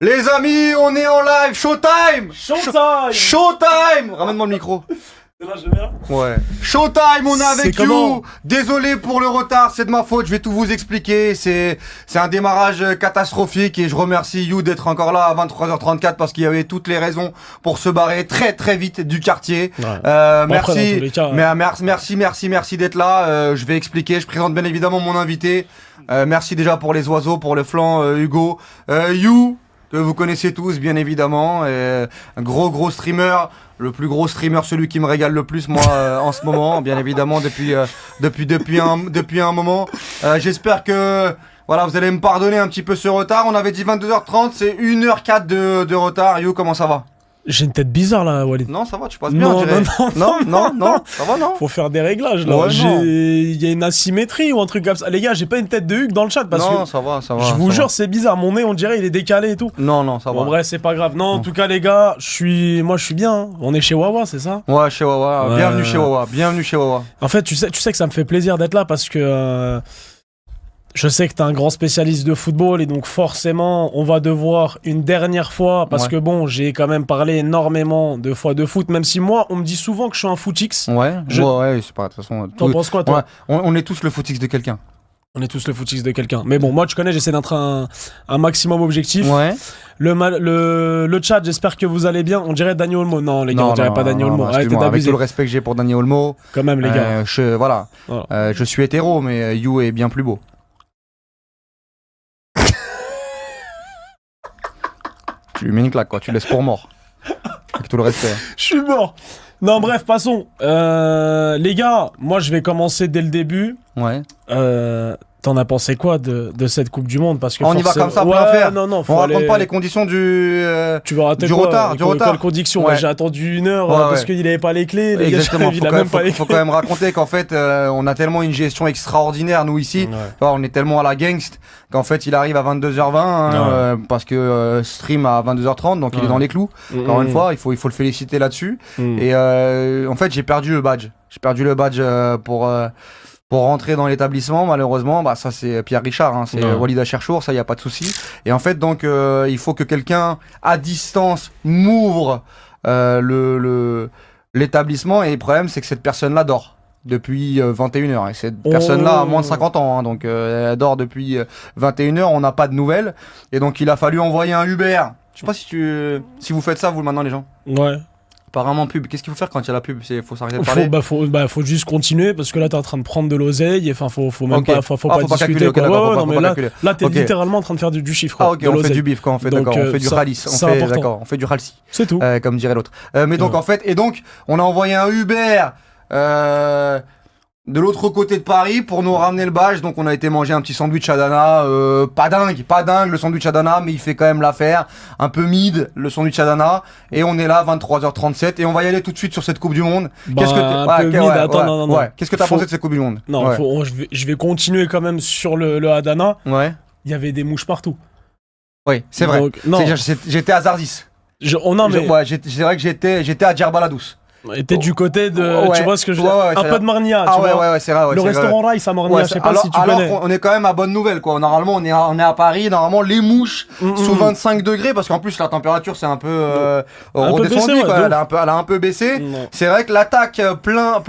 Les amis, on est en live, showtime! Showtime! Showtime! Ramène-moi le micro. C'est là, je viens. Ouais. Showtime, on est avec C'est comment? You. Désolé pour le retard, c'est de ma faute, je vais tout vous expliquer. C'est un démarrage catastrophique et je remercie You d'être encore là à 23h34 parce qu'il y avait toutes les raisons pour se barrer très très vite du quartier. Ouais. Merci. Après, dans tous les cas, Merci d'être là. Je vais expliquer, je présente bien évidemment mon invité. Merci déjà pour les oiseaux, pour le flanc, Hugo. You, que vous connaissez tous bien évidemment. Un gros streamer. Le plus gros streamer, celui qui me régale le plus, moi, en ce moment, bien évidemment, depuis un moment. J'espère que, voilà, vous allez me pardonner un petit peu ce retard. On avait dit 22h30, c'est 1h04 de retard. You, comment ça va? j'ai une tête bizarre là, Walid. Non, ça va, tu passes bien, Non, on dirait. non. Ça va, non? Faut faire des réglages là. Ouais, non. Il y a une asymétrie ou un truc comme ça. Les gars, j'ai pas une tête de Hugues dans le chat parce Non, que ça va. je vous ça jure, va. c'est bizarre. Mon nez, on dirait, il est décalé et tout. Non, ça Bon, va. bref, c'est pas grave. Non, en tout cas, les gars, moi, je suis bien. Hein. On est chez Wawa, c'est ça? Ouais, chez Wawa. Ouais. Bienvenue chez Wawa. En fait, tu sais que ça me fait plaisir d'être là parce que je sais que t'es un grand spécialiste de football et donc forcément, on va devoir une dernière fois parce Ouais. que bon, j'ai quand même parlé énormément de fois de foot, même si moi, on me dit souvent que je suis un footix. Ouais, Je- ouais, c'est pas, de toute façon. T'en penses quoi, toi? Ouais, on est tous le footix de quelqu'un. On est tous le footix de quelqu'un. Mais bon, moi, tu connais, j'essaie d'être un maximum objectif. Ouais. Le chat, j'espère que vous allez bien. On dirait Dani Olmo. Non, les gars, on dirait pas Dani Olmo. Arrêtez excuse-moi, avec d'abuser. tout le respect que j'ai pour Dani Olmo, Quand même, les gars. voilà. Voilà. Je suis hétéro, mais You est bien plus beau. Tu lui mets une claque, quoi. Tu laisses pour mort. Avec tout le respect. Je suis mort. Non, bref, passons. Les gars, moi, je vais commencer dès le début. Ouais. T'en as pensé quoi de cette Coupe du Monde? Parce que On y va comme ça, ouais, plein faire. Non, faut On raconte aller... pas les conditions du. Tu vas rater du quoi, retard, du retard. Quelle condition? Ouais. J'ai attendu 1 heure Ouais, parce ouais. qu'il avait pas les clés. Les Exactement. gars, il a même pas les Faut clés. quand même raconter qu'en fait, on a tellement une gestion extraordinaire, nous, ici. Ouais. Enfin, on est tellement à la gangst qu'en fait, il arrive à 22h20 hein, parce que stream à 22h30, donc il est Ouais. dans les clous. Encore une fois, il faut le féliciter là-dessus. Et en fait, j'ai perdu le badge. J'ai perdu le badge pour rentrer dans l'établissement. Malheureusement, bah ça c'est Pierre Richard, hein, c'est Ouais. Walid Acherchour, ça y a pas de souci. Et en fait, donc il faut que quelqu'un à distance m'ouvre l'établissement. Et le problème, c'est que cette personne-là dort depuis 21h. Et cette personne-là a moins de 50 ans, hein, donc elle dort depuis 21h. On n'a pas de nouvelles. Et donc il a fallu envoyer un Uber. Je sais pas si vous faites ça vous maintenant les gens. Ouais. Apparemment pub. Qu'est-ce qu'il faut faire quand il y a la pub? Faut s'arrêter de parler. Faut juste continuer parce que là t'es en train de prendre de l'oseille. Enfin, faut même Ok. pas, faut pas faut pas discuter. calculer, ok, quoi. d'accord, Ouais, faut non, pas mais calculer. là t'es Ok. littéralement en train de faire du chiffre. Ah quoi, ok, de on fait l'oseille. du bif quand on fait, Donc, d'accord, on fait du ça, ralice, c'est important. d'accord, on fait du ralsi, C'est tout. comme dirait l'autre. Mais donc Ouais. en fait, on a envoyé un Uber de l'autre côté de Paris pour nous ramener le badge. Donc on a été manger un petit sandwich à Dana, pas dingue le sandwich à Dana, mais il fait quand même l'affaire. Un peu mid le sandwich à Dana, et on est là 23h37 et on va y aller tout de suite sur cette Coupe du Monde. Qu'est-ce que un peu mid, attends, non. Qu'est-ce que t'as Faut- pensé de cette Coupe du Monde? Non, Ouais. je vais continuer quand même sur le Adana. Ouais. Il y avait des mouches partout. Oui, c'est vrai. Donc, non, J'étais à Zarzis. non mais Ouais, c'est vrai que j'étais à Djerba la Douce. t'es du côté de, Ouais. tu vois ce que je veux Ouais, dire, ouais, un c'est peu de Marnia, tu vois. ouais, c'est vrai. Ouais, Le c'est vrai. restaurant Rice à Marnia, Ouais, je sais pas alors, si tu alors connais. qu'on est quand même à bonne nouvelle, quoi. Normalement, on est à Paris. Normalement, les mouches sous 25 degrés, parce qu'en plus la température c'est un peu Un peu redescendue, baissé, ouais, quoi. de Elle a un peu baissé. Non. C'est vrai que l'attaque plein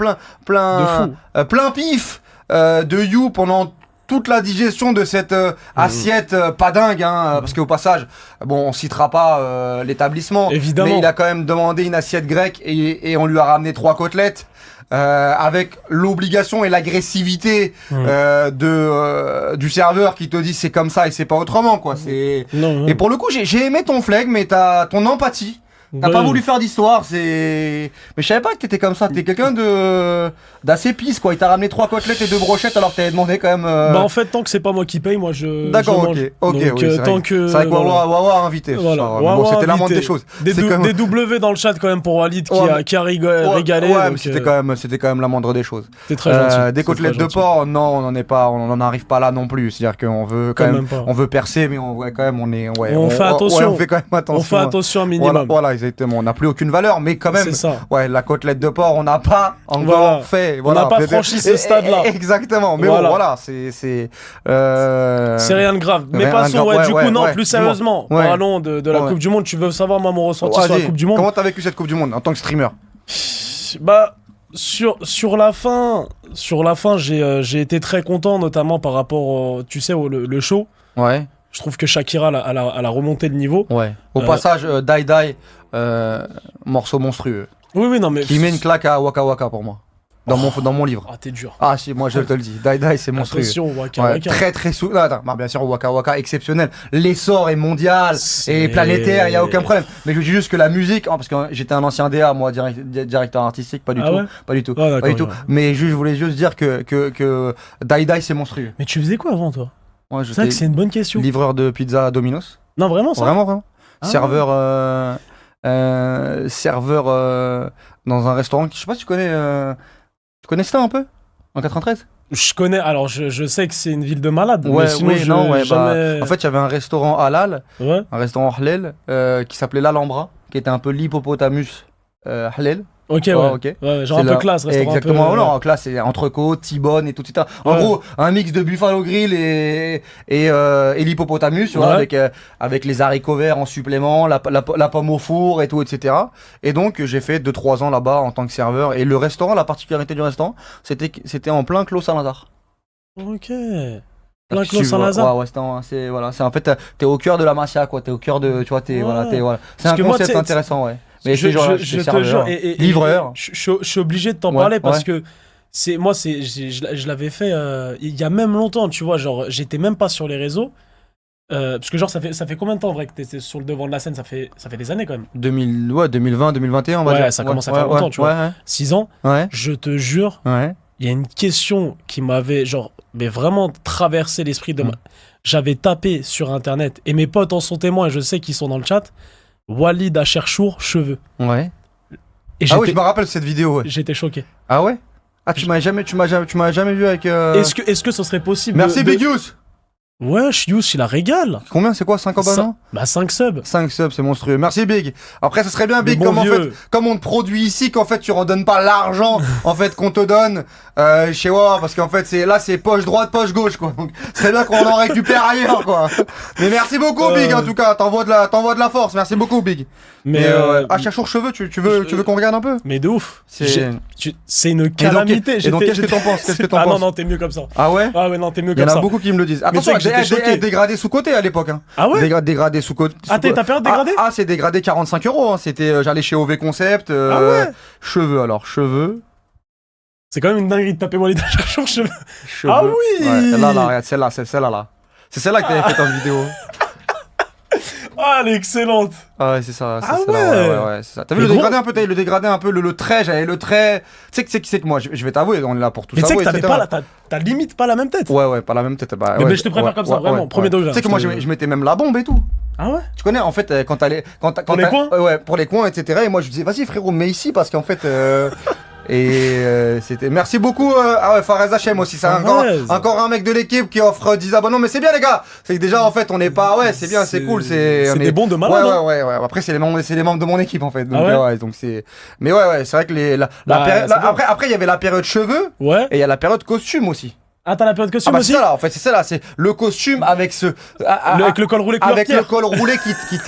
pif de You pendant toute la digestion de cette assiette pas dingue, hein, parce qu'au passage, bon, on citera pas l'établissement, Évidemment. mais il a quand même demandé une assiette grecque et on lui a ramené 3 côtelettes. Avec l'obligation et l'agressivité du serveur qui te dit c'est comme ça et c'est pas autrement, quoi. Non, Et pour le coup, j'ai aimé ton flegme, mais ton empathie. T'as pas voulu faire d'histoire, mais je savais pas que t'étais comme ça. T'es quelqu'un d'assez pisse, quoi. Il t'a ramené 3 côtelettes et 2 brochettes alors que t'avais demandé quand même. Bah en fait, tant que c'est pas moi qui paye, moi je. D'accord, je ok, mange. ok, Donc, oui, tant que. c'est vrai que voilà. Wawa a invité. Voilà. Mais bon, c'était la moindre des choses. Des C'est quand même- des W dans le chat quand même pour Walid qui a régalé. Ouais, mais donc, c'était quand même la moindre des choses. T'es très gentil. Des C'est côtelettes très de gentil. porc, non, on n'en arrive pas là non plus. C'est-à-dire qu'on veut quand même, pas. on veut percer, mais on fait quand même On fait attention. on fait quand même attention. On fait attention un Voilà, minimum. voilà, exactement. On n'a plus aucune valeur, mais quand même. C'est ça. Ouais, la côtelette de porc, on n'a pas encore fait. On n'a pas franchi ce stade-là. Exactement. Mais bon, voilà, c'est. C'est rien de grave. Mais passons, du coup, non, plus sérieusement. Parlons de la Coupe du Monde. Tu veux savoir, moi, mon ressenti sur la Coupe du Monde? Comment t'as vécu cette Coupe du Monde en tant que streamer? Bah, sur la fin, j'ai été très content, notamment par rapport, tu sais, le show. Ouais. Je trouve que Shakira, elle a remonté le niveau. Ouais. Au passage, Die Die, morceau monstrueux. Oui, non, mais. Qui met une claque à Waka Waka pour moi. Dans mon livre. Ah, t'es dur. Ah, si, moi je te le dis. Die Die, c'est monstrueux. Attention, Waka Waka. Très bah, bien sûr, Waka Waka, exceptionnel. L'essor est mondial et planétaire, il n'y a aucun problème. Mais je dis juste que la musique, parce que j'étais un ancien DA, moi, directeur artistique, pas du tout. Ouais, pas du tout. Ah, pas du tout. Mais je voulais juste dire que Die Die, c'est monstrueux. Mais tu faisais quoi avant, toi? Ouais, c'est vrai que c'est une bonne question. Livreur de pizza à Domino's. Non, vraiment, ça? Vraiment. Ah. Serveur dans un restaurant. Je sais pas si tu connais. Tu connais ça un peu? En 93? Je connais, alors je sais que c'est une ville de malades. Ouais, mais sinon, jamais... en fait, il y avait un restaurant halal, un restaurant halal, qui s'appelait l'Alhambra, qui était un peu l'hippopotamus halal. Ok, ok. Ouais, genre un peu classe, restaurant. Exactement, un peu, non, en classe, c'est entrecôte, T-bone et tout, etc. En gros, un mix de Buffalo Grill et l'hippopotamus, tu vois, avec les haricots verts en supplément, la pomme au four et tout, etc. Et donc, j'ai fait 2-3 ans là-bas en tant que serveur. Et le restaurant, la particularité du restaurant, c'était en plein Clos Saint-Lazare. Ok. Plein Clos Saint-Lazare. Ouais, c'est en fait, t'es au cœur de la Masia, quoi. T'es au cœur de, tu vois, voilà. C'est un concept intéressant, ouais. Mais je te jure, livreur. Je suis obligé de t'en parler parce que je l'avais fait il y a même longtemps, tu vois, genre j'étais même pas sur les réseaux. Parce que genre ça fait combien de temps en vrai que t'étais sur le devant de la scène? Ça fait des années quand même. 2020, 2021 on va dire. Ça commence à faire longtemps, tu vois. 6 ans. Je te jure, il y a une question qui m'avait genre mais vraiment traversé l'esprit de J'avais tapé sur internet et mes potes en sont témoins et je sais qu'ils sont dans le chat. Walid Acharchour, cheveux. Ouais. Et je me rappelle cette vidéo. Ouais. J'étais choqué. Ah ouais? Ah, tu m'as jamais vu avec. Est-ce que ce serait possible? Merci Big Youth. Wesh, Youss, il a régale. Combien, c'est quoi, 5 abonnements? Bah 5 subs. 5 subs, c'est monstrueux. Merci Big. Après, ça serait bien Big, comme on te produit ici, qu'en fait tu redonnes pas l'argent en fait qu'on te donne chez WoW, parce qu'en fait c'est poche droite, poche gauche, quoi. Donc c'est bien qu'on en récupère ailleurs, quoi. Mais merci beaucoup Big, en tout cas, t'envoies de la force. Merci beaucoup Big. Mais Acharchour cheveux, tu veux qu'on regarde un peu? Mais de ouf. C'est une calamité. Et donc qu'est-ce que t'en penses? Ah non, t'es mieux comme ça. Ah ouais? Ah ouais, non, t'es mieux comme ça. Il y en a beaucoup qui me le disent. Attention, dégradé sous-côté à l'époque. Hein. Ah ouais? Dégradé sous-côté. Ah, ta période dégradée? Ah, c'est dégradé 45 €. Hein. C'était, j'allais chez OV Concept. Ah ouais? Cheveux. C'est quand même une dinguerie de taper Walid Acharchour cheveux. Ah oui! Ouais, là, regarde, celle-là. C'est celle-là que t'avais faite en vidéo. Ah, elle est excellente. Ah ouais, c'est ça. Ah ouais, c'est ça. T'as vu le dégradé un peu, le trait, j'avais le trait. Tu sais que moi, je vais t'avouer, on est là pour tout ça. Mais tu sais que t'as limite pas la même tête. Ouais, pas la même tête. Bah, mais je te préfère comme ça, vraiment, premier degré. Tu sais que moi, je mettais même la bombe et tout. Ah ouais? Tu connais, en fait, pour les coins? Ouais, pour les coins, etc. Et moi, je disais, vas-y frérot, mets ici, parce qu'en fait... c'était merci beaucoup Fares Hachem aussi, c'est encore un mec de l'équipe qui offre 10 abonnements, mais c'est bien les gars, c'est que déjà en fait on n'est pas c'est bien, c'est cool, c'est des bons de malade. Ouais. Après c'est les membres de mon équipe en fait, donc donc c'est mais c'est vrai que après il y avait la période cheveux et il y a la période costume aussi. Ah, t'as la période costume aussi? C'est ça là, en fait, c'est ça là, c'est le costume avec avec le col roulé avec le col roulé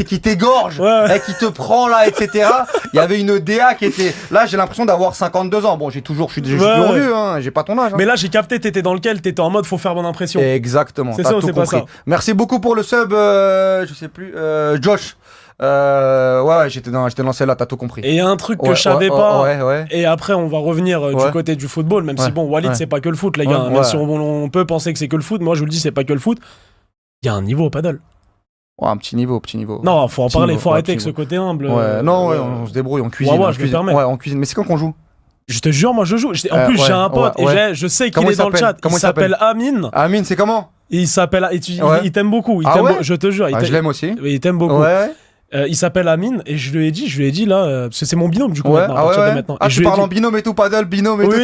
qui t'égorge, et qui te prend là, etc. Il y avait une DA qui était, là j'ai l'impression d'avoir 52 ans, bon je suis toujours vieux, hein, j'ai pas ton âge. Hein. Mais là j'ai capté, t'étais dans lequel, t'étais en mode faut faire bonne impression. Exactement, c'est ça ou c'est pas ça? Merci beaucoup pour le sub, je sais plus, Josh. J'étais dans celle-là, t'as tout compris. Et il y a un truc que je savais pas. Et après, on va revenir du côté du football, même si bon, Walid, c'est pas que le foot, les gars. Même si on peut penser que c'est que le foot, moi je vous le dis, c'est pas que le foot. Il y a un niveau au paddle. Ouais, un petit niveau. Non, faut en parler, faut arrêter avec ce côté humble. On se débrouille, on cuisine. On cuisine. Mais c'est quand qu'on joue? Je te jure, moi je joue. En plus, j'ai un pote et je sais qu'il est dans le chat. Il s'appelle Amine. Amine, c'est comment? Il s'appelle. Il t'aime beaucoup. Je te jure. Je l'aime aussi. Il t'aime beaucoup. Il s'appelle Amine et je lui ai dit là, parce que c'est mon binôme du coup maintenant, à partir de maintenant. Ah, tu parles en binôme et tout, paddle, binôme et tout,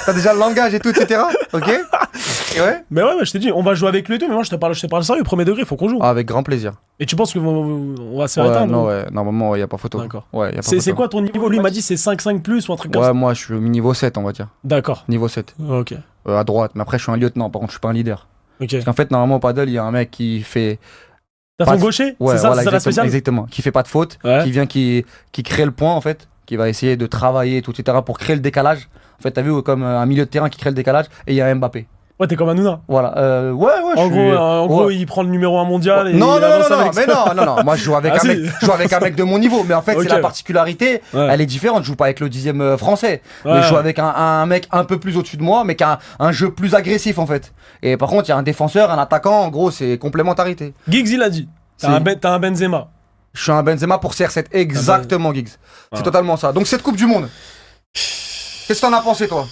t'as déjà le langage et tout, etc. Ok. Ouais. Mais ouais, je t'ai dit, on va jouer avec lui et tout, mais moi je te parle sérieux, premier degré, faut qu'on joue. Ah, avec grand plaisir. Et tu penses qu'on va se faire éteindre? Non, ouais, normalement, il n'y a pas photo. D'accord. Ouais, c'est quoi ton niveau? Lui, il m'a dit c'est 5-5 plus ou un truc comme ça. Ouais, moi, je suis au niveau 7, on va dire. D'accord. Niveau 7. Ok. À droite. Mais après, je suis un lieutenant, par contre, je suis pas un leader. Ok. Parce qu'en fait, normalement, au paddle, il y a un mec qui fait. T'as ton gaucher? Ouais, c'est ça, voilà, c'est ça la spéciale? exactement. Qui fait pas de faute, qui vient, qui crée le point, en fait, qui va essayer de travailler, tout, etc., pour créer le décalage. En fait, t'as vu, comme un milieu de terrain qui crée le décalage, et il y a Mbappé. Ouais, t'es comme Hanouna. Voilà. Ouais. En gros, il prend le numéro 1 mondial. Et non, mais non. Moi, je joue avec un mec de mon niveau. Mais en fait, Ok. c'est la particularité. Ouais. Elle est différente. Je joue pas avec le 10e français. Ouais. Mais je joue avec un mec un peu plus au-dessus de moi, mais qui a un jeu plus agressif, en fait. Et par contre, il y a un défenseur, un attaquant. En gros, c'est complémentarité. Giggs, il a dit. T'as un Benzema. Je suis un Benzema pour CR7. Exactement, Giggs. C'est totalement ça. Donc, cette Coupe du Monde. Qu'est-ce que t'en as pensé, toi?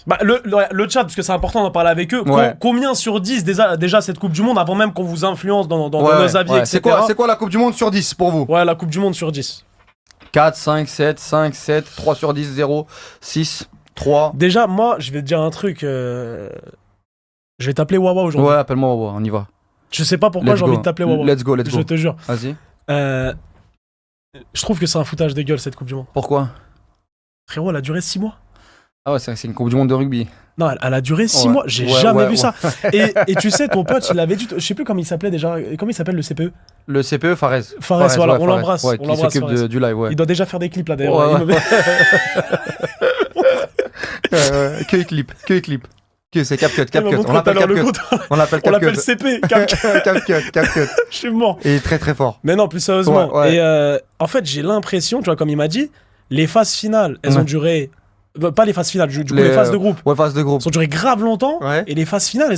Bah, le chat, parce que c'est important d'en parler avec eux. Ouais. Combien sur 10 déjà cette Coupe du Monde avant même qu'on vous influence dans nos avis, etc. C'est quoi la Coupe du Monde sur 10 pour vous? Ouais, la Coupe du Monde sur 10. 4, 5, 7, 5, 7, 3 sur 10, 0, 6, 3. Déjà, moi, je vais te dire un truc. Je vais t'appeler Wawa aujourd'hui. Ouais, appelle-moi Wawa, on y va. Je sais pas pourquoi j'ai envie de t'appeler Wawa. Let's go. Je te jure. Vas-y. Je trouve que c'est un foutage de gueule cette Coupe du Monde. Pourquoi? Frérot, elle a duré 6 mois. Ah ouais, c'est une Coupe du Monde de rugby. Non, elle a duré 6 mois. J'ai jamais vu ça. Et tu sais, ton pote, il avait dit. Je sais plus comment il s'appelait déjà. Comment il s'appelle le CPE? Le CPE, Fares. Fares, voilà, on l'embrasse. Ouais, on qui s'occupe Fares. du live, ouais. Il doit déjà faire des clips là d'ailleurs. Ouais. Que clip. C'est CapCut. On l'appelle CapCut. On l'appelle CP. CapCut. Je suis mort. Et très très fort. Mais non, plus sérieusement. Ouais. Et en fait, j'ai l'impression, tu vois, comme il m'a dit, les phases finales, elles ont duré. Pas les phases finales, du coup, les phases de groupe. Ouais, phases de groupe. Elles ont duré grave longtemps. Ouais. Et les phases finales,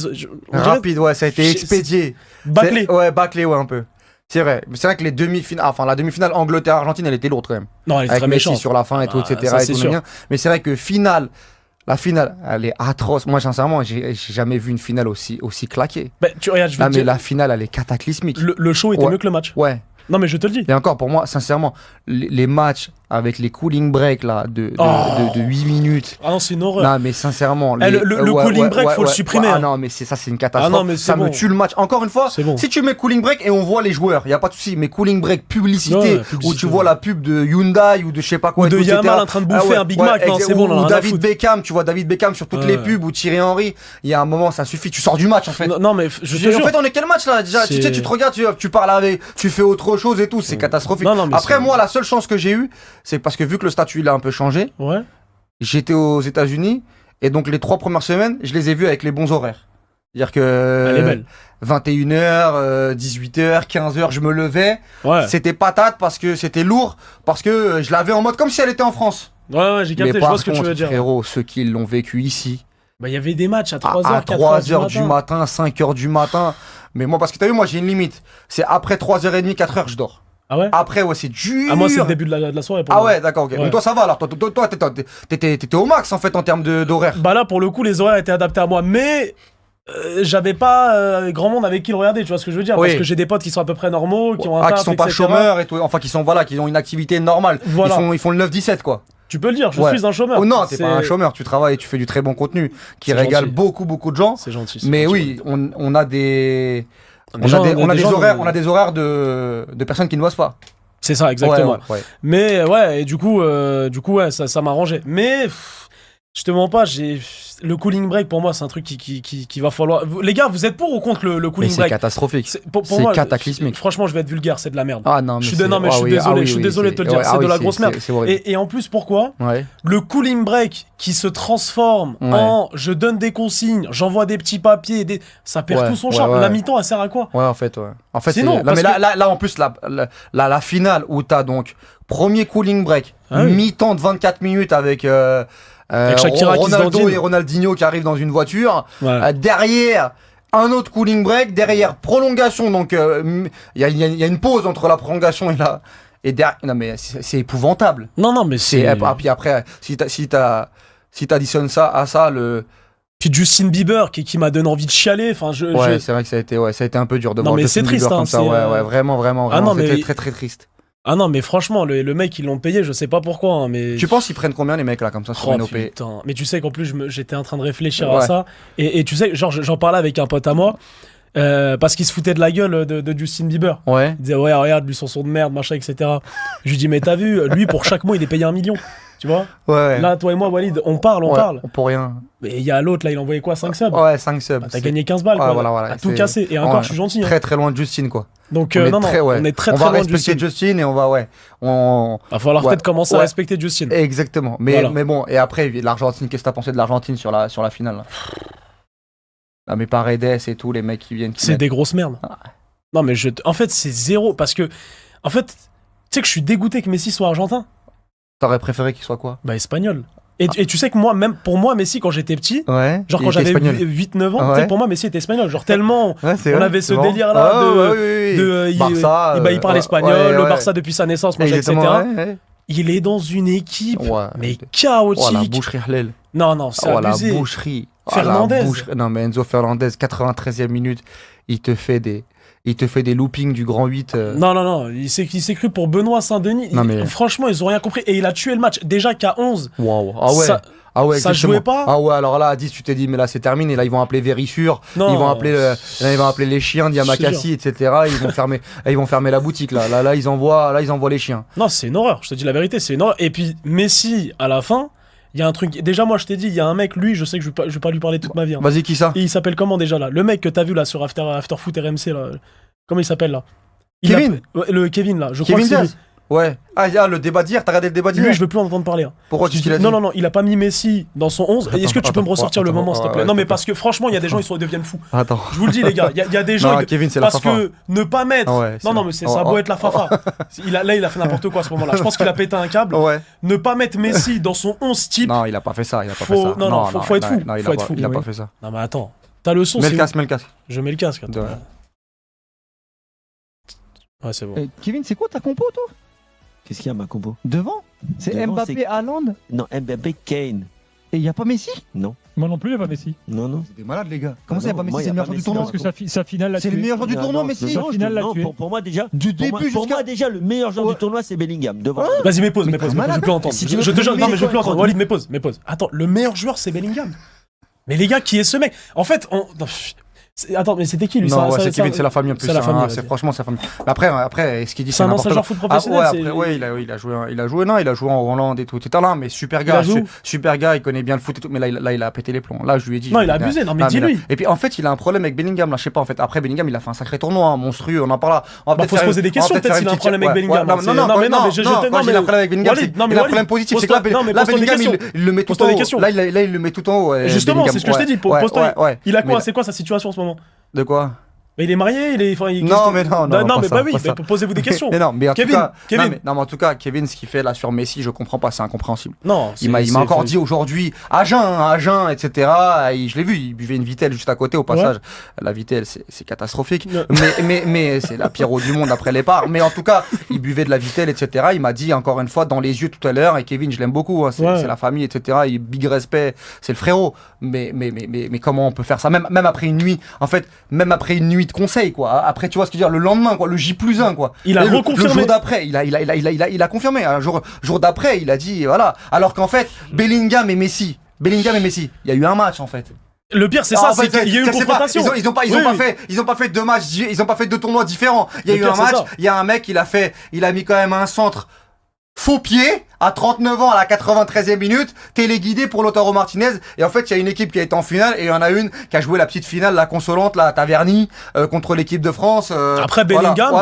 rapide, ouais, ça a été expédié. Bâclé. Ouais, bâclé, ouais, un peu. C'est vrai. C'est vrai que les demi-finales, enfin, la demi-finale Angleterre-Argentine, elle était lourde quand même. Non, elle est avec très Messi méchante. sur la fin et tout, etc. Ça, et tout, sûr. mais c'est vrai que la finale, elle est atroce. Moi, sincèrement, j'ai jamais vu une finale aussi claquée. Bah, regarde, je vais te dire, la finale, elle est cataclysmique. le show était mieux que le match. Ouais. Non, mais je te le dis. Et encore, pour moi, sincèrement, les matchs avec les cooling breaks là, de 8 minutes. Ah non, c'est une horreur. Non, mais sincèrement. Le cooling break, faut le supprimer. Ah non, mais ça, c'est une catastrophe. Ah non, mais ça me tue le match. Encore une fois, bon. si tu mets cooling break et on voit les joueurs, il n'y a pas de souci. Mais cooling break, publicité, publicité, où tu vois la pub de Hyundai ou de je sais pas quoi. Ou de Yamal en train de bouffer un Big Mac. Non, c'est bon, ou David Beckham, tu vois David Beckham sur toutes les pubs, ou Thierry Henry. Il y a un moment, ça suffit. Tu sors du match en fait. Non, mais je te jure. En fait, on est quel match là déjà? Tu sais, tu te regardes, tu parles avec, tu fais autre chose et tout. C'est catastrophique. Après, moi, la seule chance que j'ai eue, c'est parce que vu que le statut il a un peu changé, j'étais aux États-Unis et donc les 3 premières semaines, je les ai vus avec les bons horaires. C'est-à-dire que elle est belle. 21h, 18h, 15h, je me levais. C'était patate parce que c'était lourd, parce que je l'avais en mode comme si elle était en France. Ouais, j'ai capté, je vois ce que tu veux dire. Frérot, ceux qui l'ont vécu ici. Bah, il y avait des matchs à 3h, à 3h du matin, 5h du matin. Mais moi, parce que t'as vu, moi j'ai une limite. C'est après 3h30, 4h, je dors. Ah ouais? Après, ouais, c'est dur. Ah, moi, c'est le début de la soirée. Ah ouais, d'accord, ok. Ouais. Donc toi, ça va alors. Toi, t'étais au max en fait en termes d'horaire. Bah là, pour le coup, les horaires étaient adaptés à moi. Mais j'avais pas grand monde avec qui le regarder, tu vois ce que je veux dire? Parce que j'ai des potes qui sont à peu près normaux, qui ont un taf, qui sont pas chômeurs et tout. Enfin, qui ont une activité normale. Voilà. Ils font le 9-17, quoi. Tu peux le dire, je suis un chômeur. Oh non, t'es pas un chômeur, tu travailles et tu fais du très bon contenu qui régale beaucoup de gens. C'est gentil. Mais oui, on a des horaires de personnes qui ne bossent pas. C'est ça, exactement. Ouais. Mais ouais, et du coup ouais, ça m'a arrangé. Mais je te mens pas, le cooling break pour moi c'est un truc qui va falloir. Les gars, vous êtes pour ou contre le cooling break? C'est catastrophique. C'est cataclysmique. Franchement, je vais être vulgaire, c'est de la merde. Ah non, mais je suis désolé de te le dire, c'est de la grosse merde. Et en plus, pourquoi le cooling break qui se transforme en je donne des consignes, j'envoie des petits papiers, ça perd tout son charme. La mi-temps, elle sert à quoi? Ouais, en fait, là, en plus, la finale où t'as donc premier cooling break, mi-temps de 24 minutes avec Ronaldo et Ronaldinho qui arrivent dans une voiture. Derrière, un autre cooling break. Derrière, prolongation. Donc, il y a une pause entre la prolongation et la. Non, mais c'est épouvantable. Non, mais c'est. Puis après, si t'additionnes ça à ça, Puis Justin Bieber qui m'a donné envie de chialer. Enfin, c'est vrai que ça a été un peu dur de voir Justin Bieber comme ça. Ouais, vraiment. Ah non, c'était très très triste. Ah non, mais franchement, le mec, ils l'ont payé, je sais pas pourquoi, hein, mais... Tu penses qu'ils prennent combien les mecs là, comme ça, sur une OP? Putain. Mais tu sais qu'en plus, j'étais en train de réfléchir à ça, et tu sais, genre, j'en parlais avec un pote à moi, parce qu'il se foutait de la gueule de Justin Bieber. Ouais. Il disait, ouais, regarde, lui, son son de merde, machin, etc. Je lui dis, mais t'as vu, lui, pour chaque mois, il est payé 1 million. Tu vois? Ouais. Là, toi et moi, Walid, on parle. Pour rien. Mais il y a l'autre, là, il envoyait quoi, 5 subs? Ouais, 5 subs. Bah, t'as gagné 15 balles, quoi. Voilà, à tout casser. Et encore, je suis gentil. Très très loin de Justin, quoi. Donc, on est très on va loin de respecter Justin et on va, va falloir peut-être commencer à respecter Justin. Exactement. Mais bon, et après, l'Argentine, qu'est-ce que t'as pensé de l'Argentine sur la finale là? Ah, mais Paredes et tout, les mecs qui viennent. C'est des grosses merdes. Ah. Non, mais en fait, c'est zéro. Parce que, en fait, tu sais que je suis dégoûté que Messi soit argentin. T'aurais préféré qu'il soit quoi? Bah, espagnol. Et tu sais que moi, même pour moi, Messi, quand j'étais petit, genre quand j'avais 8-9 ans, pour moi, Messi était espagnol. Genre tellement, on avait ce délire-là de Barça, il parle espagnol, le Barça depuis sa naissance, etc. Il est dans une équipe, mais chaotique. Oh, la boucherie Hlel. Non, c'est abusé. La boucherie. Fernandez. Non, mais Enzo Fernandez, 93e minute, il te fait des loopings du grand 8. Non, il s'est cru pour Benoît Saint-Denis. Franchement, ils ont rien compris. Et il a tué le match. Déjà qu'à 11. Waouh. Ah ouais, ça jouait pas. Ah ouais, alors là, à 10, tu t'es dit, mais là, c'est terminé. Là, ils vont appeler Vérissure. Ils vont appeler les chiens d'Yamakasi, etc. Ils vont fermer la boutique, là. Là, ils envoient les chiens. Non, c'est une horreur. Je te dis la vérité, c'est une horreur. Et puis, Messi, à la fin, il y a un truc. Déjà, moi, je t'ai dit, il y a un mec, lui, je sais que je vais pas lui parler toute ma vie. Hein. Vas-y, qui ça? Et il s'appelle comment déjà, là? Le mec que t'as vu, là, sur After Foot RMC, là. Comment il s'appelle, là? Kevin? Le Kevin, là. Je crois que c'est lui. Ouais. Ah, il y a le débat d'hier, t'as regardé le débat d'hier? Lui, je veux plus en entendre parler. Hein. Pourquoi? Qu'est-ce qu'il a dit? Non, il a pas mis Messi dans son 11. Est-ce que tu peux me ressortir le moment, s'il te plaît? Non, mais parce que franchement, il y a des gens, ils deviennent fous. Attends. Je vous le dis, les gars, il y a des gens. Non, Kevin, c'est la parce fafa. que ne pas mettre. Non, mais ça a beau être la fafa. Il a fait n'importe quoi à ce moment-là. Je pense qu'il a pété un câble. Ne pas mettre Messi dans son 11 type. Non, il a pas fait ça. Non, faut être fou. Non, il a pas fait ça. Non, mais attends. T'as le son. Mets le casque. Je mets le casque. Ouais, c'est bon. Kevin, c'est quoi ta compo, toi? Qu'est-ce qu'il y a, ma compo? Devant? C'est Mbappé, Haaland? Non, Mbappé, Kane. Et il n'y a pas Messi? Non. Moi non plus, il n'y a pas Messi. Non. C'est des malades, les gars. Comment ça, il n'y a pas Messi? C'est le meilleur joueur du tournoi. Parce que sa finale l'a tué. C'est le meilleur joueur du tournoi, Messi? Pour moi, déjà. Du début pour moi, déjà, le meilleur joueur du tournoi, c'est Bellingham. Devant. Vas-y, mais pause. Je veux plus entendre. Je te jure, non, mais je veux plus entendre. Walid, mais pause. Attends, le meilleur joueur, c'est Bellingham. Mais les gars, qui est ce mec? En fait, Attends, mais c'était qui lui? Non, c'est Kevin, c'est la famille en plus. C'est franchement sa famille. Après, ce qu'il dit, c'est un ancien joueur foot professionnel. Il a joué en Hollande et tout. Mais super gars, il connaît bien le foot et tout. Mais là, il a pété les plombs. Là, je lui ai dit. Non, il a abusé. Non, mais dis-lui. Et puis en fait, il a un problème avec Bellingham. Là, je sais pas. En fait, après Bellingham, il a fait un sacré tournoi monstrueux. On en parle là. Faut se poser des questions. Peut-être s'il a un problème avec Bellingham. Non, il a un problème avec Bellingham. Il a un problème positif. C'est que là, Bellingham, il le met tout en haut. Là, il le met tout en haut. Justement, c'est ce que je t'ai dit. Il a quoi? C'est quoi sa situation en ce moment? De quoi? Mais il est marié, Non, mais posez-vous des questions. Mais non, mais en Kevin. Non, mais en tout cas, Kevin, ce qu'il fait là sur Messi, je comprends pas, c'est incompréhensible. Non, il m'a encore dit aujourd'hui, à jeun, etc. Je l'ai vu, il buvait une Vitelle juste à côté au passage. La Vitelle, c'est catastrophique. Mais c'est la pire eau du monde après les parts. Mais en tout cas, il buvait de la Vitelle, etc. Il m'a dit encore une fois dans les yeux tout à l'heure. Et Kevin, je l'aime beaucoup. Hein, c'est la famille, etc. Big respect, c'est le frérot. Mais comment on peut faire ça? Même après une nuit, en fait, même après une nuit de conseil, quoi. Après, tu vois ce que je veux dire, le lendemain, quoi, le J+1, quoi. Il a reconfirmé. Le jour d'après, il a confirmé. Un jour d'après, il a dit, voilà. Alors qu'en fait, Bellingham et Messi, il y a eu un match, en fait. Le pire, c'est ça, c'est qu'il y a eu une confrontation. Ils ont pas fait deux matchs, ils ont pas fait deux tournois différents. Il y a eu un match, il y a un mec, il a mis quand même un centre faux pied à 39 ans à la 93e minute, téléguidé pour Lautaro Martinez. Et en fait, il y a une équipe qui a été en finale et il y en a une qui a joué la petite finale, la consolante, la Taverny, contre l'équipe de France. Après Bellingham,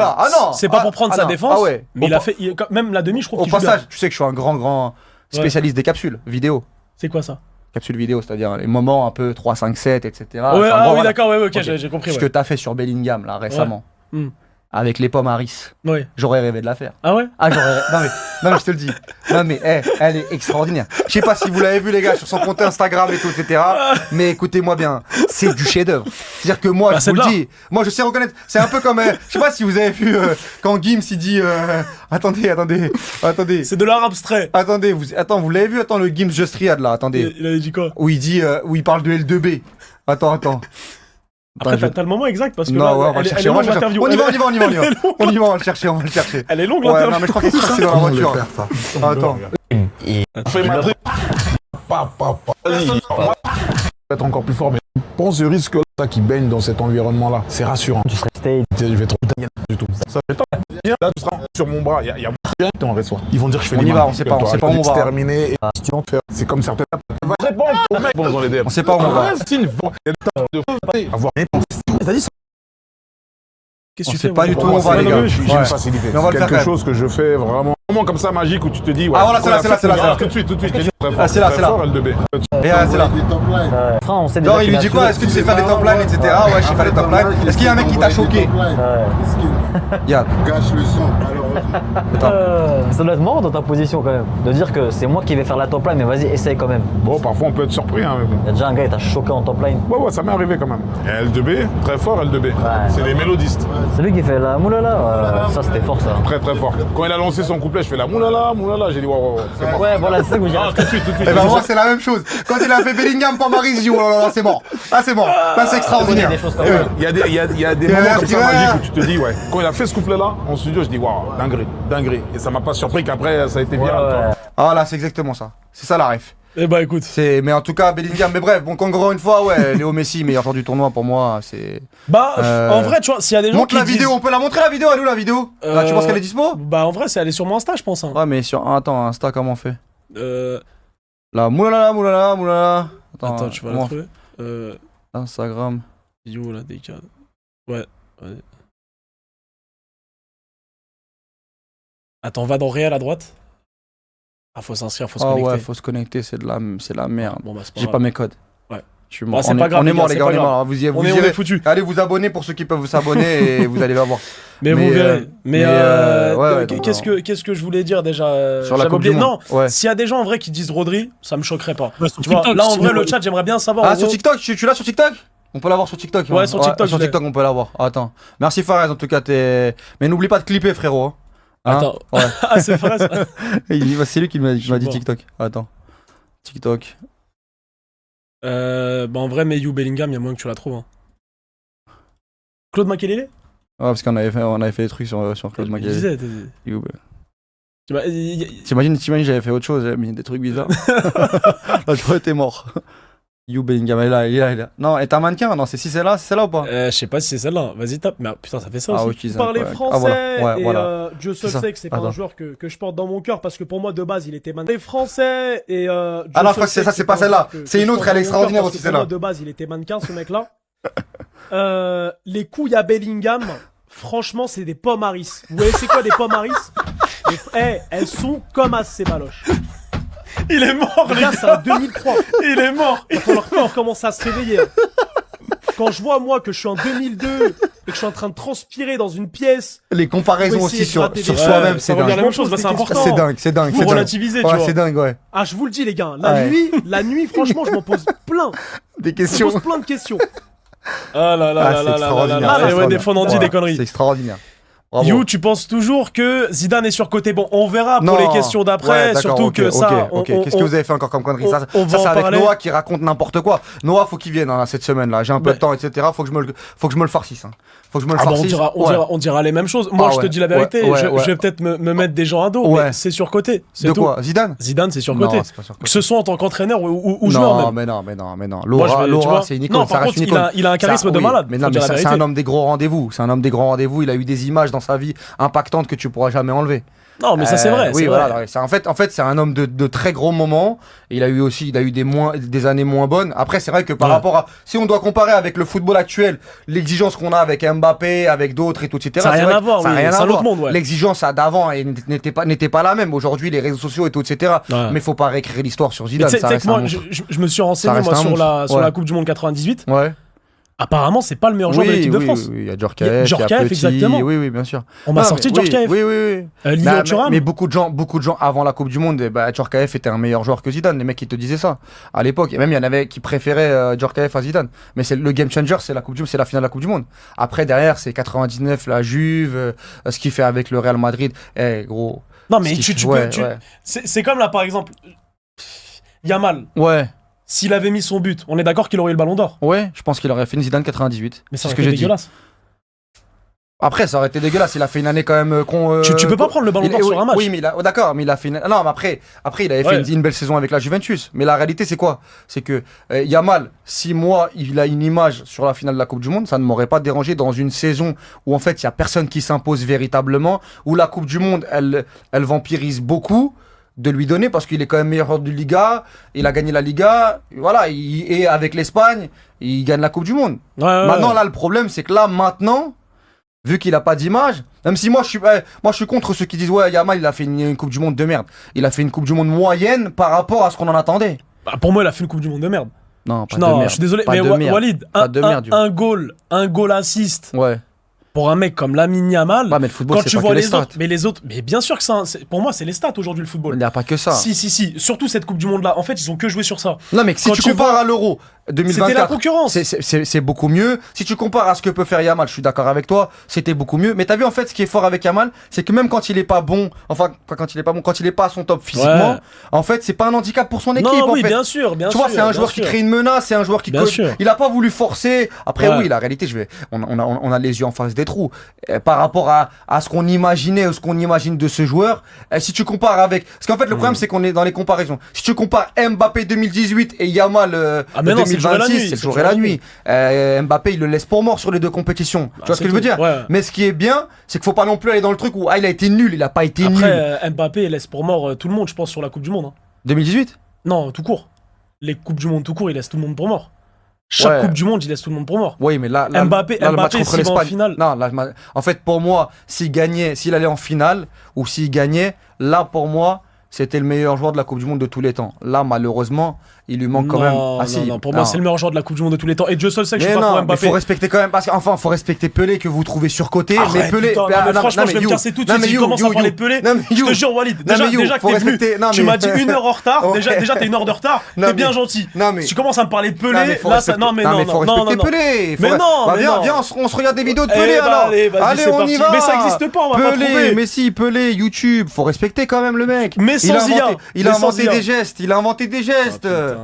c'est pas pour prendre sa défense, mais il a fait même la demi, je crois. Au passage, tu sais que je suis un grand spécialiste des capsules vidéo. C'est quoi ça? Capsule vidéo, c'est-à-dire les moments un peu 3, 5, 7, etc. Oui, d'accord, ok, j'ai compris. Ce que t'as fait sur Bellingham là récemment. Avec les pommes Harris. Oui. J'aurais rêvé de la faire. Ah ouais? Non mais je te le dis. Non mais elle est extraordinaire. Je sais pas si vous l'avez vu les gars sur son compte Instagram et tout, etc. Mais écoutez-moi bien, c'est du chef-d'œuvre. C'est-à-dire que moi je vous le dis, moi je sais reconnaître. C'est un peu comme, je sais pas si vous avez vu quand Gims il dit, attendez. C'est de l'art abstrait. Attendez, vous l'avez vu? Attends, le Gims Just Riyad là, attendez. Il avait dit quoi? Où il dit, où il parle de L2B. Attends. Après, t'as le moment exact parce que non, là, ouais, on va le chercher. On y va, on y va. On va le chercher, on va le chercher. Elle est longue, Ouais, l'interview. non, mais je crois que c'est dans la voiture. Attends. Fais ma truc. Être encore plus fort, mais je pense ce risque là qui baigne dans cet environnement-là, c'est rassurant. Tu serais stay. Je vais trop du tout. Ça fait tant bien. Là, tu seras sur mon bras. Il y a moyen que tu en reçois. Ils vont dire que je fais On des y va, mal. on sait pas où on va. Terminé. Et si tu vas faire, c'est comme certaines. Répondre aux mecs dans les DM. On sait pas où on va. Il y a des temps de avoir une réponse. C'est-à-dire, Qu'est-ce On que tu sait fais pas du tout où on va, les gars. j'ai une facilité. Mais on va le C'est faire quelque quand chose que je fais vraiment. Un moment comme ça magique où tu te dis. Ouais, Ah, voilà, c'est là. Tout de suite. Ah, c'est là. L2B. Et c'est là. Frère, on sait déjà Non, il qu'il lui a dit tué. quoi? Est-ce que tu sais faire des top lines, etc. Ouais, je sais faire des top lines. Est-ce qu'il y a un mec qui t'a choqué? Yann. Gâche le son, malheureusement. Ça doit être mort dans ta position quand même. De dire que c'est moi qui vais faire la top line, mais vas-y, essaye quand même. Bon, parfois on peut être surpris. Hein, mais bon. Il y a déjà un gars qui t'a choqué en top line. Ouais, ça m'est arrivé quand même. Et L2B, très fort L2B. C'est des mélodistes. C'est lui qui fait la moulala. Ça, c'était fort ça. Très fort. Quand il a lancé son couplet, je fais la moulala. J'ai dit waouh, c'est mort. Ouais, voilà, c'est ça que vous dites. Ah, tout de suite. Et ben moi c'est la même chose. Quand il a fait Bellingham pour Maris, oh là là, c'est mort. Ah c'est mort. Là c'est extraordinaire. Des choses comme ça. Il y a des moments comme ça magiques où tu te dis ouais. Quand il a fait ce couplet là en studio, je dis waouh, dinguerie. Et ça m'a pas surpris qu'après ça a été viral. Ouais. Ah là c'est exactement ça. C'est ça la ref. Eh bah écoute. Mais en tout cas Bellingham. Mais bref, bon encore une fois ouais, Léo Messi meilleur joueur du tournoi pour moi c'est. Bah en vrai tu vois s'il y a des gens Montre qui la disent... vidéo, on peut la montrer la vidéo, elle est où la vidéo? Là, tu penses qu'elle est dispo? Bah en vrai c'est aller sur mon Insta je pense. Hein. Ouais mais sur attends Insta comment on fait? Euh... Là moulala. Attends tu vas la comment trouver. Instagram. Yo là des cadres. Ouais. Attends va dans Réel à droite. Ah faut s'inscrire, faut se connecter. Ouais faut se connecter, c'est la merde. Bon bah c'est pas J'ai grave. pas mes codes. Ouais. Je suis mort. Bah, c'est pas grave, on est mort les les gars, gars, on c'est est pas mort. Vous on est irez. foutus. Allez vous abonner pour ceux qui peuvent vous abonner et vous allez voir. Mais vous verrez. ouais, qu'est-ce que je voulais dire déjà Sur la j'avais Coupe oublié. du Monde. Non, Ouais. s'il y a des gens en vrai qui disent Rodri, ça me choquerait pas. Ouais, sur Tu vois, TikTok, là en si vrai tu le veux. chat, j'aimerais bien savoir. Ah en sur gros- TikTok, tu l'as sur TikTok? On peut l'avoir sur TikTok. Ouais, sur TikTok, sur je l'ai. TikTok on peut l'avoir. Attends. Merci Fares en tout cas mais n'oublie pas de clipper frérot. Hein. Attends. Ouais. Ah c'est vrai ça. C'est lui qui m'a dit vois. TikTok. Attends. TikTok. Bah en vrai Mayu Bellingham, il y a moins que tu la trouves. Hein. Claude Makelele. Ouais parce qu'on avait fait des trucs sur Claude Je Maguire. disais. T'imagines j'avais fait autre chose, j'avais mis des trucs bizarres. Là j'aurais été mort. You Bellingham, il est là. Non, est un mannequin? Non, c'est celle-là ou pas? Je sais pas si c'est celle-là. Vas-y tape. Mais putain ça fait ça aussi. ok, Vous parlez ouais. français Ah, voilà. Ouais, et voilà. Dieu seul C'est ça. sait que c'est pas Attends. un joueur que je porte dans mon cœur parce que pour moi de base il était mannequin. Français et Dieu Ah non, seul je crois que sait c'est ça, c'est pas pas un joueur celle-là. que C'est je une autre, porte elle est dans mon cœur extraordinaire parce aussi, que celle-là. pour moi de base il était mannequin ce mec-là. Les couilles à Bellingham, franchement c'est des pommes à riz. Vous voyez c'est quoi des pommes à riz? Elles sont comme as ces baloches. Il est mort Les les gars, gars. c'est en 2003. Il est mort. Il va falloir qu'on commence à se réveiller. Quand je vois moi que je suis en 2002 et que je suis en train de transpirer dans une pièce. Les comparaisons Faut aussi essayer de sur gratter des- soi-même, Ouais, c'est ça revient à la dingue. même chose, bah, c'est important. C'est dingue, c'est dingue. Faut c'est dingue. relativiser, tu Ouais, vois. c'est dingue, ouais. Ah, je vous le dis, les gars, Ouais. la nuit, franchement, je m'en pose plein. Des Je me questions. pose plein de questions. Ah là là Ah, là c'est là là là extraordinaire. là. c'est Eh ouais, des extraordinaire. fois on en dit Ouais, des conneries. C'est extraordinaire. Bravo. You, tu penses toujours que Zidane est surcoté? Bon, on verra pour Non. les questions d'après, Ouais, d'accord, surtout ok, que ça. ok. Qu'est-ce que vous avez fait encore comme connerie? Ça, on va c'est en avec parler. Noah qui raconte n'importe quoi. Noah, faut qu'il vienne hein, cette semaine-là. J'ai un peu Bah. de temps, etc. Faut que je me le farcisse. Hein. Faut que je me le Ah bah farcisse. on dira les mêmes choses. Moi, Ah je te ouais, dis la vérité. ouais, je ouais. vais peut-être me mettre des gens à dos, Ouais. mais c'est surcoté. C'est De tout. quoi? Zidane? Zidane, c'est surcoté. Non, c'est pas surcoté. Que ce soit en tant qu'entraîneur ou joueur Non, même. mais non. Moi, je vais- tu Laura, vois. c'est une icône. Non, ça par reste contre, une icône. il a un charisme de oui, malade. Mais faut non, mais dire la c'est vérité. un homme des gros rendez-vous. C'est un homme des grands rendez-vous. Il a eu des images dans sa vie impactantes que tu pourras jamais enlever. Non, mais ça c'est vrai. Oui, c'est voilà. vrai. ouais. En fait, c'est un homme de très gros moments. Il a eu des années moins bonnes. Après, c'est vrai que par Ouais. rapport à, si on doit comparer avec le football actuel, l'exigence qu'on a avec Mbappé, avec d'autres et tout, etc. Ça a c'est rien vrai à que voir, ça a oui, rien c'est à un voir. autre monde, ouais. L'exigence d'avant n'était pas la même. Aujourd'hui, les réseaux sociaux et tout, etc. Ouais. Mais faut pas réécrire l'histoire sur Mais Zidane. tu sais Ça que reste moi, un monstre. je me suis renseigné reste moi, un sur monstre. Ouais. la Coupe du Monde 98. Ouais. Apparemment, c'est pas le meilleur joueur de l'équipe de France. Oui, il y a Il y a Djorkaeff, Djorkaeff, Petit, exactement. Oui, bien sûr. On m'a Non, sorti mais Djorkaeff. Oui. Lilian Thuram. Mais beaucoup de gens avant la Coupe du Monde, Djorkaeff était un meilleur joueur que Zidane. Les mecs qui te disaient ça à l'époque. Et même il y en avait qui préféraient Djorkaeff à Zidane. Mais c'est le game changer, c'est la Coupe du Monde, c'est la finale de la Coupe du Monde. Après derrière, c'est 99 la Juve, ce qu'il fait avec le Real Madrid. Gros. Non, mais ce qu'il tu fait- peux. ouais. C'est comme là, par exemple, Yamal. Ouais. s'il avait mis son but, on est d'accord qu'il aurait eu le ballon d'or. Ouais, je pense qu'il aurait fait une Zidane 98. Mais ça c'est ce aurait que été j'ai dit. dégueulasse. Après, ça aurait été dégueulasse. Il a fait une année quand même. Tu peux pas prendre le ballon d'or sur un match. Oui, mais d'accord, mais il a fait. Non, mais après, il avait fait une belle saison avec la Juventus. Mais la réalité, c'est quoi? C'est que Yamal, si moi, il a une image sur la finale de la Coupe du Monde, ça ne m'aurait pas dérangé dans une saison où en fait, il y a personne qui s'impose véritablement, où la Coupe du Monde, elle vampirise beaucoup. De lui donner parce qu'il est quand même meilleur joueur de Liga, il a gagné la Liga, voilà, et avec l'Espagne, il gagne la Coupe du Monde. Maintenant, là, le problème, c'est que là, maintenant, vu qu'il a pas d'image, même si moi je suis contre ceux qui disent ouais, Yamal il a fait une Coupe du Monde de merde. Il a fait une Coupe du Monde moyenne par rapport à ce qu'on en attendait. Bah, pour moi, il a fait une Coupe du Monde de merde. Non, pas de merde. Je suis désolé, pas mais de merde. Walid, un goal assist. Ouais. Pour un mec comme Lamine Yamal, ouais, mais le football, quand c'est tu pas vois que les autres, mais bien sûr que ça, pour moi, c'est les stats aujourd'hui le football. Il n'y a pas que ça. Si, surtout cette Coupe du Monde là. En fait, ils ont que joué sur ça. Non, mais si tu compares à l'Euro 2024, c'était la concurrence. C'est beaucoup mieux. Si tu compares à ce que peut faire Yamal, je suis d'accord avec toi, c'était beaucoup mieux. Mais t'as vu en fait, ce qui est fort avec Yamal, c'est que même quand il est pas bon, quand il est pas à son top physiquement, en fait, c'est pas un handicap pour son équipe. Non, en oui, fait. bien sûr. Tu vois, c'est un joueur qui crée une menace, c'est un joueur qui il a pas voulu forcer. Après, oui, la réalité, on a les yeux en face des trous. Par rapport à ce qu'on imaginait ou ce qu'on imagine de ce joueur, si tu compares avec... Parce qu'en fait, le problème, c'est qu'on est dans les comparaisons. Si tu compares Mbappé 2018 et Yamal 2026, c'est le jour et la nuit. Mbappé, il le laisse pour mort sur les deux compétitions. Tu vois ce que je veux dire? Mais ce qui est bien, c'est qu'il faut pas non plus aller dans le truc où il a été nul, il a pas été nul. Après, Mbappé laisse pour mort tout le monde, je pense, sur la Coupe du Monde. 2018? Non, tout court. Les Coupes du Monde tout court, il laisse tout le monde pour mort. Chaque Coupe du Monde, il laisse tout le monde pour mort. Oui, mais là Mbappé, le match contre s'il va en l'Espagne. finale. Non, en fait, pour moi, s'il allait en finale ou s'il gagnait, là, pour moi, c'était le meilleur joueur de la Coupe du Monde de tous les temps. Là, malheureusement, il lui manque quand même. Non, pour moi, c'est le meilleur joueur de la Coupe du Monde de tous les temps. Et Dieu seul sait que je suis pas pour Mbappé. Mais faut respecter quand même, parce qu'enfin, faut respecter Pelé que vous trouvez surcoté. Arrête, mais Pelé, putain, franchement, je vais me casser tout de suite si je commence à parler Pelé. Je te jure, Walid, déjà que t'es venu, tu m'as dit 1 heure en retard. Déjà, t'es 1 heure de retard. T'es bien gentil. Si tu commences à me parler de Pelé, là, ça. Non, mais non, faut respecter Pelé. Mais non, viens, on se regarde des vidéos de Pelé alors. Allez, on y va. Mais ça existe pas, on va pas trouver. Pelé, mais si, Pelé, YouTube, faut respecter quand même le mec. Mais sans IA. Il a inventé des gestes.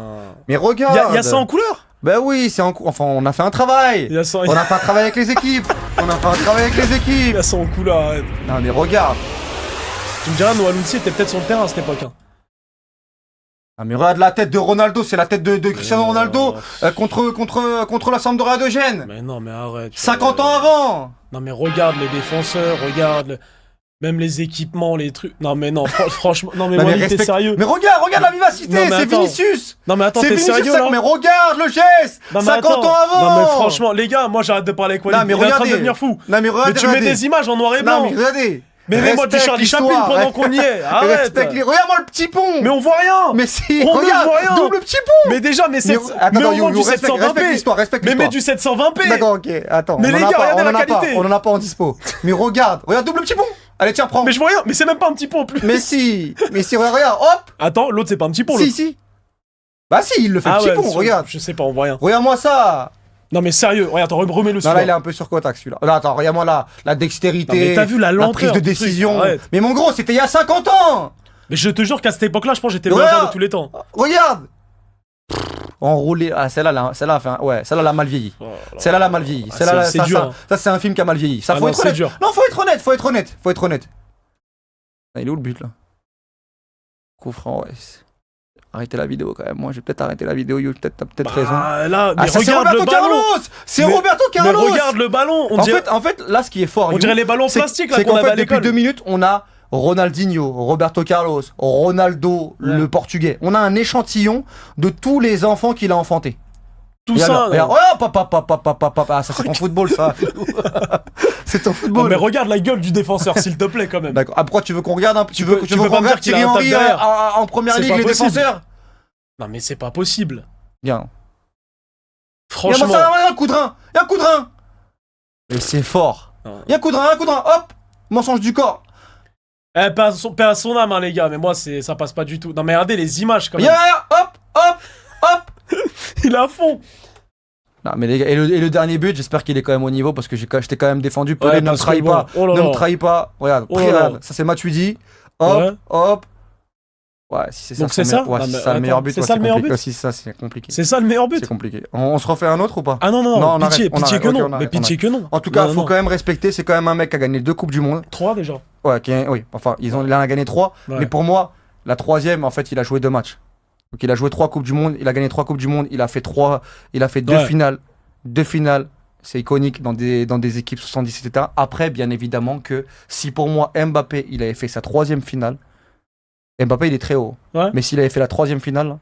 Mais regarde. Il y a ça en couleur? Ben oui, enfin, on a fait un travail. On a fait un travail avec les équipes. Il y a ça en couleur, arrête. Non, mais regarde. Tu me diras, Noah-Lounsi était peut-être sur le terrain à cette époque. Ah, mais regarde la tête de Ronaldo, c'est la tête de Cristiano Ronaldo contre la Sampdoria de Gênes. Mais non, mais arrête. 50 ans avant. Non, mais regarde les défenseurs, même les équipements, les trucs. Non, mais non, franchement. Non, mais moi, t'es sérieux. Mais regarde la vivacité, c'est Vinicius. Non, mais attends, t'es sérieux là? Mais regarde le geste. 50 ans avant. Non, mais franchement, les gars, moi j'arrête de parler avec Walid. Non, mais il est en train de devenir fou. Non, mais regardez. Mais tu mets des images en noir et blanc. Non, mais regardez. Mais mets-moi du Charlie Chaplin pendant qu'on y est. Arrête. Regarde-moi le petit pont. Mais on voit rien. Mais si, on regarde, ne voit rien. Double petit pont. Mais déjà, mais au moins du 720p. Mais mets du 720p. D'accord, ok, attends. Mais les gars, regardez la qualité. On en a pas en dispo. Mais regarde double petit pont. Allez, tiens, prends. Mais je vois rien. Mais c'est même pas un petit pont en plus. Mais si, regarde, hop. Attends, l'autre c'est pas un petit pont. Si. Bah si, il le fait petit pont, regarde. Je sais pas, on voit rien. Regarde-moi ça. Non mais sérieux, regarde, remets le Non là il est un peu surcotax celui-là. Là attends, regarde-moi la dextérité. Non, mais t'as vu la lenteur, prise de décision. Mais mon gros, c'était il y a 50 ans. Mais je te jure qu'à cette époque-là, je pense que j'étais le meilleur joueur de tous les temps. Regarde. Enroulé. Ah celle-là l'a mal vieilli. Celle-là l'a mal vieilli. C'est dur. Ça c'est un film qui a mal vieilli. Ça faut être honnête. Non, faut être honnête. Il est où le but là? Coup franc, ouais. Arrêtez la vidéo quand même. Moi, je vais peut-être arrêter la vidéo. T'as peut-être raison. Là, mais regarde le ballon. C'est Roberto Carlos. Mais regarde le ballon. En fait, là, ce qui est fort, on dirait les ballons plastiques là qu'on avait à l'école. Depuis 2 minutes, on a Ronaldinho, Roberto Carlos, Ronaldo, le Portugais. On a un échantillon de tous les enfants qu'il a enfantés. Tout ça. Ça c'est ton football, ça. C'est ton football. Non, mais regarde la gueule du défenseur, s'il te plaît, quand même. D'accord. Après, tu veux qu'on regarde un peu. Tu veux qu'on regarde Thierry Henry en première ligue, les défenseurs? Non, mais c'est pas possible. Bien. Franchement. Il y a un coup de rein. Mais c'est fort. Il y a un coup de rein, hop. Mensonge du corps. Paix à son âme, hein, les gars. Mais moi, ça passe pas du tout. Non, mais regardez les images, quand même. Hop. Il est à fond. Non mais les gars, et le dernier but, j'espère qu'il est quand même au niveau parce que j'étais quand même défendu. Pelé ne me trahit pas. Ne me trahit pas. Regarde, regarde. Ça c'est Matuidi. Hop. Ouais, si c'est ça. Donc c'est ça. Ouais, Non, si mais c'est ça le meilleur attends, but. c'est ouais, ça le meilleur compliqué. but Si ça, c'est compliqué. C'est ça le meilleur but. C'est compliqué. On se refait un autre ou pas? Ah non, Non, on pitié, arrête, on pitié arrête, que ok, non. on Mais arrête, pitié que non. En tout cas, Non, faut non. quand même respecter. C'est quand même un mec qui a gagné 2 Coupes du Monde. 3 déjà. Ouais, oui. Enfin, il en a gagné 3. Ouais. Mais pour moi, la 3e, en fait, il a joué 2 matchs. Donc il a joué 3 Coupes du Monde. Il a gagné 3 Coupes du Monde. Il a fait 2 Ouais. finales. 2 finales. C'est iconique dans des équipes 70, etc. Après, bien évidemment que si pour moi, Mbappé, il avait fait sa 3e finale, Mbappé, il est très haut. Ouais. Mais s'il avait fait la 3e finale,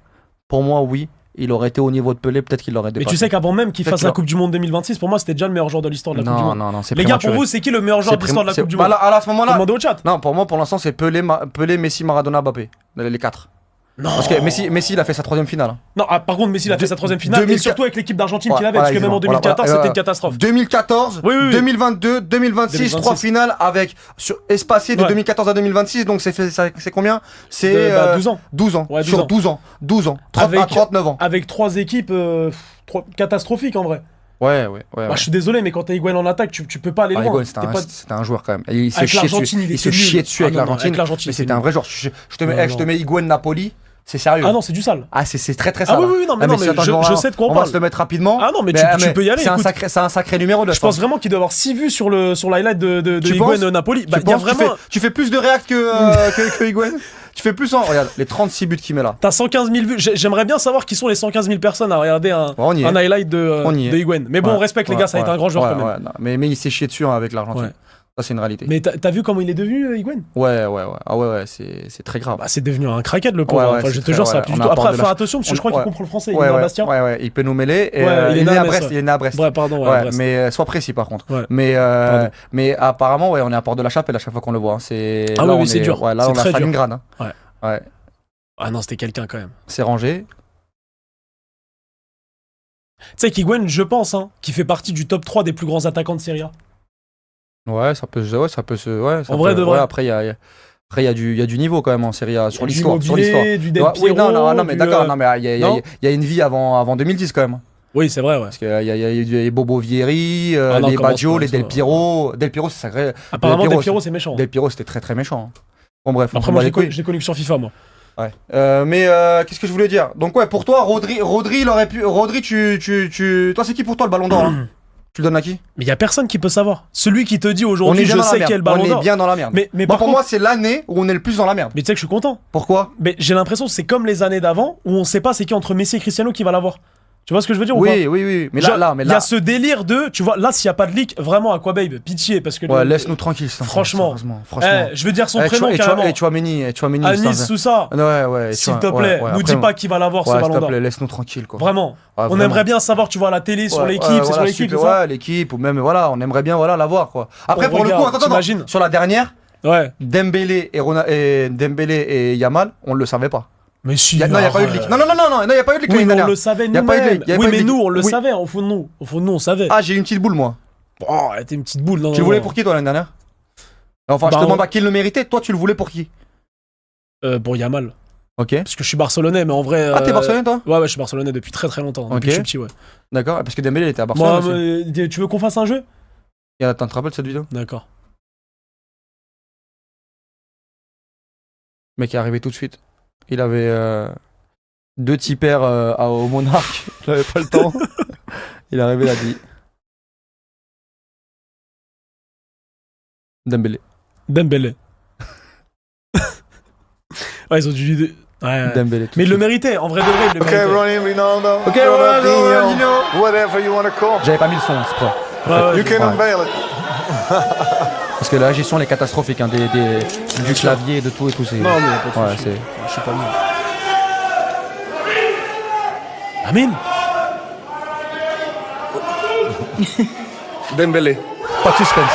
pour moi, oui, il aurait été au niveau de Pelé, peut-être qu'il l'aurait Mais dépassé. tu sais qu'avant même qu'il Peut-être fasse la qu'il Coupe du Monde 2026, pour moi, c'était déjà le meilleur joueur de l'histoire de la Coupe du Monde. Non, c'est Les gars, pour prématuré. vous, c'est qui le meilleur joueur de l'histoire de la Coupe du Bah Monde là, à ce moment-là, Demandez au chat. non, pour moi, pour l'instant, c'est Pelé, Messi, Maradona, Mbappé. Les 4. Non. Parce que Messi, il a fait sa 3e finale. Non, par contre, Messi, il a fait sa 3e finale, et 2004 surtout avec l'équipe d'Argentine Ouais, qu'il avait, voilà, parce que même en exactement. 2014, Voilà, c'était une catastrophe. 2014, Oui, oui, oui. 2022, 2026, 3 finales avec espacées de Ouais. 2014 à 2026, donc c'est combien? C'est 12 ans. 12 ans. Ouais, 12 sur ans. 12 ans. À Avec- 39 ans. Avec 3 équipes catastrophiques en vrai. Ouais. Bah, je suis désolé, mais quand t'as Higuain en attaque, tu peux pas aller Ah, loin. Higuain, T'es pas- c'était un joueur quand même. Il se Avec chiait l'Argentine, dessus. il Il se était chiait nul. dessus Ah avec non, non, l'Argentine. avec l'Argentine, Mais c'est c'était un nul. vrai joueur. Je te Non, mets non. Higuain Napoli. C'est sérieux. Ah non, c'est du sale. Ah, c'est très très Ah sale. oui, oui, non, mais non, mais attends, je sais de quoi on On va parle. se le mettre rapidement. Ah non, mais tu peux y aller, C'est écoute. un sacré numéro de Je pense vraiment qu'il doit avoir 6 vues sur l'highlight de Tu Higuain penses Napoli. Tu Bah, il y a penses que vraiment. tu fais plus de réacts que Higuain. Tu fais plus en. Regarde, les 36 buts qu'il met là. T'as 115 000 vues. J'aimerais bien savoir qui sont les 115 000 personnes à regarder On y est. un highlight On y est. de Higuain. Mais bon, on respecte les gars, ça va être un grand joueur quand même. Ouais, non, mais il s'est chié dessus avec l'Argentine. Ouais. Ça, c'est une réalité. Mais t'as vu comment il est devenu, Higuain? Ouais. Ah ouais, c'est très grave. Bah, c'est devenu un crackhead le pauvre. Ouais, ouais, Enfin, je c'est te très- jure, ça ouais, va plus on du tout. apporte Après, de faire la- attention, parce que je crois qu'il comprend le français. Il est Ouais, né à ouais, Bastia. ouais, il peut nous mêler. Et, Ouais, il est né à Brest. ouais. Il est né à Brest. Ouais, pardon, ouais, Ouais, Brest. mais sois précis par contre. Ouais. Mais apparemment, ouais, on est à Porte de la Chapelle à chaque fois qu'on le voit. hein. Ah Là, oui, on c'est est- dur. Ouais, là, C'est on a très dur. Stalingrad. hein. Ouais. Ouais. Ah non, c'était quelqu'un quand même. C'est rangé. Tu sais qu'Higuain, je pense, qui fait partie du top 3 des plus grands attaquants de Serie A. Ouais, ça peut se. En vrai de vrai. Après, il y a du niveau quand même en Serie A sur Du l'histoire. Immobilier, du Del Ouais, oui, Piero, non, mais du, d'accord. Non, mais il non y a une vie avant 2010 quand même. Oui, c'est vrai, ouais. Parce qu'il y a eu les Bobo Vieri, Ah non, les commence Baggio, pas, les ça. Del Piero. Del Piero, c'est sacré. Apparemment, Del Del Piero, Piero, c'est méchant. Del Piero, c'était très très méchant. Bon, bref. on Après, s'en moi, bat les couilles. je l'ai connu que sur FIFA, moi. Ouais. Mais qu'est-ce que je voulais dire? Donc, ouais, pour toi, Rodri, il aurait pu. Rodri, toi, c'est qui pour toi le ballon d'or là Tu le donnes à qui? Mais il y a personne qui peut savoir. Celui qui te dit On aujourd'hui, est bien je dans la sais merde. quel ballon On est d'or. bien dans la merde. Mais Moi, par pour contre, moi, c'est l'année où on est le plus dans la merde. mais tu sais que je suis content. Pourquoi? Mais j'ai l'impression que c'est comme les années d'avant où on sait pas c'est qui entre Messi et Cristiano qui va l'avoir. Tu vois ce que je veux dire ou pas? Oui. Mais Genre, là, il y a ce délire de, tu vois, là s'il y a pas de leak, vraiment Aquababe, pitié parce que Ouais, laisse-nous tranquille. Franchement. Franchement. je veux dire son prénom carrément. Chouameni, Anis Sousa, Ouais. s'il te plaît, nous dis pas qui va l'avoir ce Ouais, s'il ballon te d'or. plaît, laisse-nous tranquille quoi. Vraiment. Ouais, On vraiment. aimerait bien savoir, tu vois, à la télé sur Ouais, l'équipe, ouais, c'est sur voilà, l'équipe, super, c'est ça. ouais, l'équipe, ou même, voilà, on aimerait bien, voilà, l'avoir, quoi. Après, On pour le coup, regarde, attends, t'imagines sur la dernière, Ouais. Dembélé et Yamal, on ne le savait pas. Mais si. Non, il n'y a pas eu de leak. Non, il n'y a pas eu de leak Oui, l'année mais on dernière. le savait Y a pas eu de nous-mêmes. leak, y a Oui, pas eu de mais leak. nous, on le Oui. savait. Au fond de nous, on savait. Ah, j'ai une petite boule, moi. Oh, t'es une petite boule. Non, Tu le voulais pour qui, toi, l'année dernière? Enfin, je Bah, te demande pas qui le méritait. Toi, tu le voulais pour qui? Pour Yamal. Ok. Parce que je suis barcelonais, mais en vrai. Ah, t'es Barcelonais, toi? Ouais, je suis barcelonais depuis très très longtemps. Depuis que je suis petit, ouais. D'accord, parce que Dembélé il était à Barcelone Moi, aussi. tu veux qu'on fasse un jeu? Et attends, tu te rappelles de cette vidéo? D'accord. Le mec est arrivé tout de suite. Il avait 2 tipers au Monarque. Il avait pas le temps. Il est arrivé, il a dit Dembélé. Ouais, ils ont dû. Ouais. Dembélé. Mais il le méritait, en vrai de vrai, il le méritait. Ronaldo. Ok, Ronaldinho. Whatever you want to call. J'avais pas mis le son, c'est pour ça. Ouais, You can Ouais. unveil it. Parce que la gestion elle est catastrophique, hein, du clavier, de tout et tout. C'est... Non, mais pas de Ouais, soucis. c'est... Je suis pas mieux. Amine. Dembélé. Pas de suspense.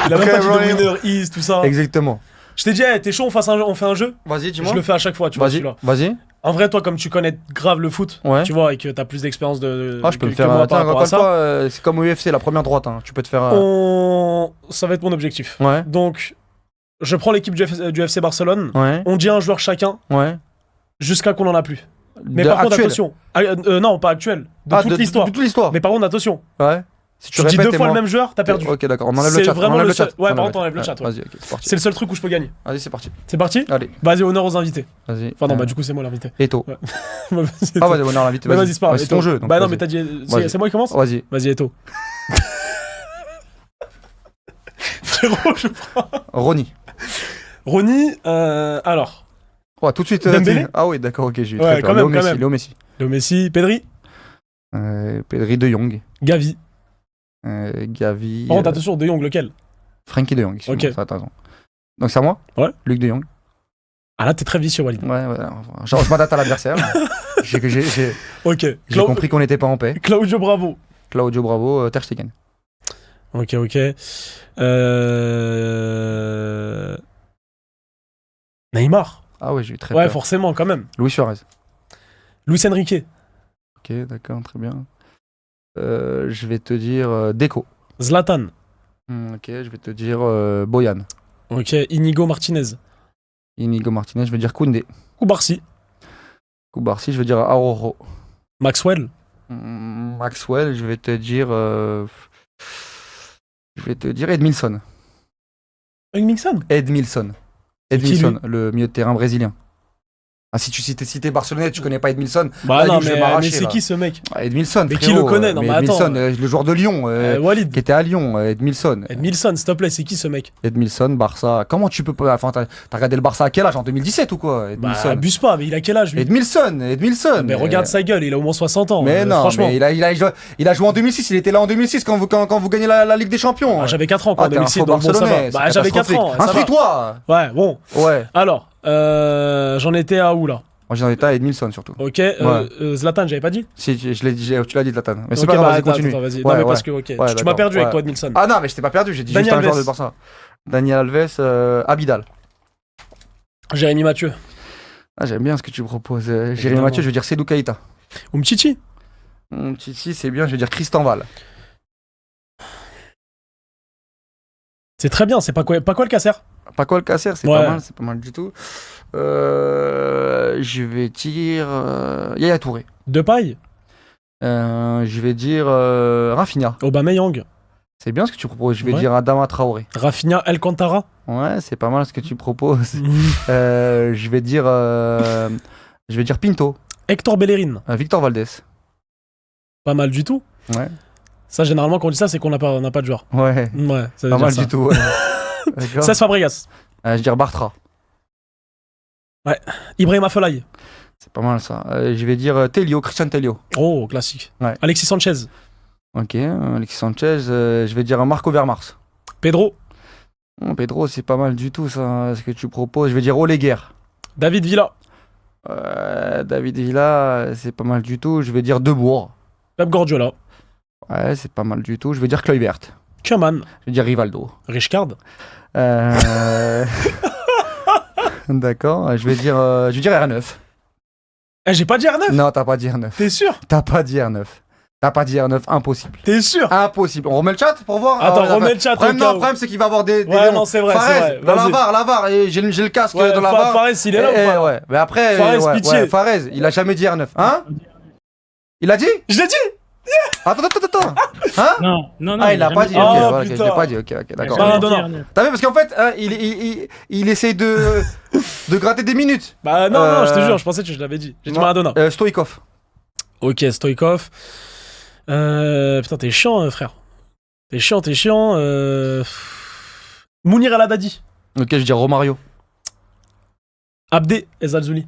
Il a même Ok, pas dit de Ronnie. winner is, tout ça. Exactement. Je t'ai dit, hey, t'es chaud, on fait un jeu? Vas-y, Je le fais à chaque fois, tu vois, celui-là. Vas-y. En vrai, toi, comme tu connais grave le foot, Ouais. tu vois, et que t'as plus d'expérience Ah, je peux que le faire. moi par Attends, rapport encore à une ça, fois, c'est comme au UFC, la première droite. Hein. Tu peux te faire. ça va être mon objectif. Ouais. Donc, je prends l'équipe du FC Barcelone, Ouais. on dit un joueur chacun Ouais. jusqu'à qu'on en a plus. Mais De par contre, actuel. attention. Non, pas actuel. De toute l'histoire. De toute l'histoire. Mais par contre, attention. Ouais. Si Tu dis répètes, deux et fois le moi- même joueur, t'as perdu. Ok, d'accord, on enlève C'est le chat. vraiment on enlève le le chat. seul- ouais, on par enlève contre, on enlève le chat, ouais. Vas-y, ok, c'est parti. C'est le seul truc où je peux gagner. Vas-y, c'est parti. C'est parti Allez, Vas-y, honneur aux invités. vas-y. Enfin, non, bah, du coup, c'est moi l'invité. Eto. Ouais. Ah, vas-y, on a l'invité. Bah, vas-y, c'est pas grave. C'est ton Eto. jeu. donc Bah, non, vas-y. mais t'as dit. Vas-y. C'est moi qui commence Vas-y. Vas-y, Eto. Frérot, je prends. Ronnie. Ronnie, alors. Ouais, tout de suite. Dembélé Ah oui, d'accord, ok, j'ai eu Ouais, très quand peur. même, quand même. Léo Messi. Léo Messi, Pedri, Pedri de Jong. Gavi. Gavi. Par contre, attention, De Jong, lequel Frankie de Jong. Ok. Ça, t'as raison. Donc c'est à moi Ouais. Luc de Jong. Ah là, t'es très vicieux, Walid. Ouais, ouais. Genre, je m'adapte à l'adversaire. J'ai Ok. compris qu'on n'était pas en paix. Claudio Bravo. Claudio Bravo, Ter Stegen. Ok. Neymar. Ah ouais, j'ai eu très Ouais, peur. forcément, quand même. Luis Suarez. Luis Enrique. Ok, d'accord, très bien. Je vais te dire Deco. Zlatan. Ok, je vais te dire Boyan. Ok. Inigo Martinez. Inigo Martinez, je vais dire Koundé. Koubarsi. Koubarsi, je vais dire Aroro. Maxwell. Maxwell, je vais te dire Edmilson. Mixon. Edmilson, qui, le milieu de terrain brésilien. Ah, si tu citais Barcelonais, tu connais pas Edmilson. Bah Là, non, Luc, je vais mais m'arracher, c'est là. qui ce mec Edmilson, Mais qui frérot, le connaît Non, mais attends. Edmilson, le joueur de Lyon, Walid. qui était à Lyon, Edmilson. Edmilson, s'il te plaît, c'est qui ce mec Edmilson, Barça. Comment tu peux pas. Enfin, t'as regardé le Barça à quel âge En 2017 ou quoi Bah, Edmilson. abuse pas, mais il a quel âge lui Edmilson. Mais regarde sa gueule, il a au moins 60 ans. Mais non, franchement. mais il a joué en 2006, il était là en 2006 quand vous gagnez la Ligue des Champions. Ah, j'avais 4 ans quand Ah, en t'es un 2006, faux donc bon, ça va. Barcelonais, Bah, c'est j'avais 4 ans. catastrophique. ça va. Instruis-toi. Ouais, bon. Ouais. Alors, j'en étais à où là Moi j'en étais à Edmilson surtout. Ok, Zlatan, j'avais pas dit Si, tu l'as dit Zlatan. Mais c'est Ok, pas grave, bah, vas-y, continue. attends, vas-y. Ouais, non, mais ouais. parce que, ok, Ouais, tu m'as d'accord, perdu avec ouais. toi, Edmilson. Ah non, mais je t'ai pas perdu, j'ai dit Daniel juste un joueur Alves. de Barça. Daniel Alves, Abidal. Jérémy Mathieu. Ah, j'aime bien ce que tu proposes. Jérémy Évidemment. Mathieu, je vais dire Sedou Keita. Umtiti. Titi, c'est bien, je vais dire Christian Val. C'est très bien, c'est pas quoi le casser Pas quoi le casser, c'est Ouais. pas mal, c'est pas mal du tout. Je vais dire Yaya Touré. Depay. Je vais dire Rafinha. Aubameyang. C'est bien ce que tu proposes. Je vais Ouais. dire Adama Traoré. Rafinha Alcantara. Ouais, c'est pas mal ce que tu proposes. Je vais dire Pinto. Hector Bellerin. Victor Valdés. Pas mal du tout. Ouais. Ça, généralement, quand on dit ça, c'est qu'on n'a pas de joueur. Ouais. Ouais, ça veut Pas dire mal ça. du tout. Ouais. D'accord. Cesc Fabregas. Je vais dire Bartra. Ibrahima Afellay. C'est pas mal ça. Je vais dire Telio, Christian Telio. Oh, classique. Ouais. Alexis Sanchez. Ok. Alexis Sanchez. Je vais dire Marco Vermars. Pedro. Pedro, c'est pas mal du tout ça, ce que tu proposes. Je vais dire Oleguer. David Villa. David Villa, c'est pas mal du tout. Je vais dire Debourg. Pep Guardiola. Ouais, c'est pas mal du tout. Je vais dire Kluivert. Koeman. Je vais dire Rivaldo. Richcard. D'accord. Je vais dire R9. Eh, j'ai pas dit R9. Non, t'as pas dit R9. T'es sûr T'as pas dit R9. T'as pas dit R9. Impossible. T'es sûr Impossible. On remet le chat pour voir. Attends, Ah, remets le chat au Problème, cas non, où. le problème, c'est qu'il va avoir des. Ouais, non, c'est vrai, Fares, c'est vrai. dans la Vas-y. VAR, et j'ai le casque Ouais, dans la VAR. Fares, il est là ou pas Ouais, mais après. Fares, pitié. Fares, il a jamais dit R9. Hein Il a dit Je l'ai dit. Attends. Hein Non. Ah, il a pas dit. jamais Ok, dit. voilà, Oh, ok, je putain. l'ai pas dit. Ok, d'accord. Maradona. T'as vu, parce qu'en fait, hein, il essaye de gratter des minutes. Bah non, je te jure, je pensais que je l'avais dit. J'ai dit Non. Maradona. Stoïkov. Ok, Stoïkov. Putain, t'es chiant, frère. T'es chiant. Mounir El Haddadi. Ok, je vais dire Romario. Abdé Ezalzouli.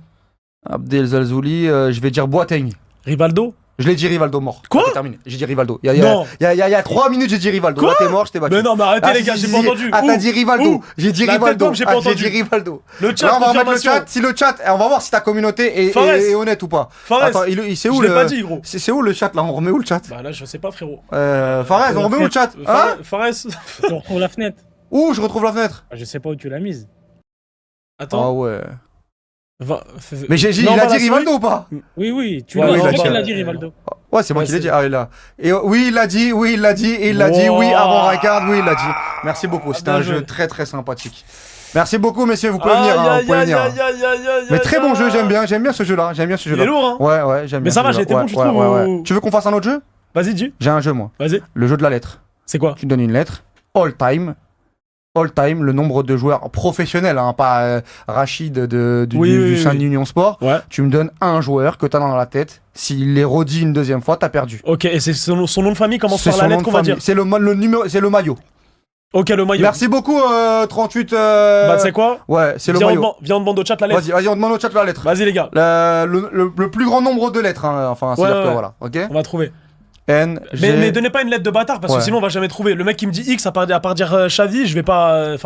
Abdel Zalzouli, je vais dire Boateng. Rivaldo. Je l'ai dit Rivaldo mort. Quoi C'est terminé. J'ai dit Rivaldo. Non. Il y a 3 minutes, j'ai dit Rivaldo. Quoi Là, t'es mort, je t'ai battu. Mais non, mais arrêtez Ah, les si, gars, si, j'ai si, pas si. entendu. Ah, t'as Où dit Rivaldo. Où J'ai dit La tête Rivaldo. d'homme, j'ai pas J'ai entendu. dit Rivaldo. Le chat, Là, on va remettre le confirmation. chat. Si le chat, on va voir si ta communauté Fares. est honnête ou pas. Fares. Attends, c'est où Je l'ai pas dit, gros. C'est où le chat là On remet où le chat Bah là, je sais pas, frérot. Fares, on remet où le chat Hein Fares. On retrouve la fenêtre. Où je retrouve la fenêtre Je sais pas où tu l'as mise. Ah Attends. ouais. Mais Mais il a dit Rivaldo ou pas Oui, tu Ouais, l'as oui, c'est d'accord. toi qui l'as dit, Rivaldo. Ouais, c'est moi Ouais, qui l'ai c'est- dit. Ah, il est là. Et oui, il l'a dit, et il l'a dit, oui, Wow. avant Ricard, oui, il l'a dit. Merci beaucoup, c'était bien un joué. jeu très très sympathique. Merci beaucoup, messieurs, vous pouvez venir, hein, vous pouvez venir. Mais très bon jeu, j'aime bien ce jeu-là, Il est lourd, hein. Ouais, j'aime bien. Mais ça ce va, jeu-là. j'ai été bon, Ouais, tu ouais, trouves, ouais, ou- ouais. Tu veux qu'on fasse un autre jeu Vas-y, dis. J'ai un jeu, moi. Vas-y. Le jeu de la lettre. C'est quoi? Tu me donnes une lettre. All time, le nombre de joueurs professionnels, hein, pas Rachid du Saint Union Sport. Ouais. Tu me donnes un joueur que t'as dans la tête. S'il les redit une deuxième fois, t'as perdu. Ok, et c'est son nom de famille commence C'est par son la nom lettre de qu'on va famille. dire. C'est le numéro, c'est le maillot. Ok, le maillot. Merci beaucoup, 38. Bah, tu sais quoi? Ouais, c'est le Viens, maillot. viens, on demande au chat la lettre. Vas-y, on demande au chat la lettre. Vas-y, les gars. Le plus grand nombre de lettres, hein, enfin, c'est-à-dire que voilà, ok. On va trouver. N, G... mais donnez pas une lettre de bâtard parce que sinon on va jamais trouver. Le mec qui me dit X à part dire Xavi, je vais pas.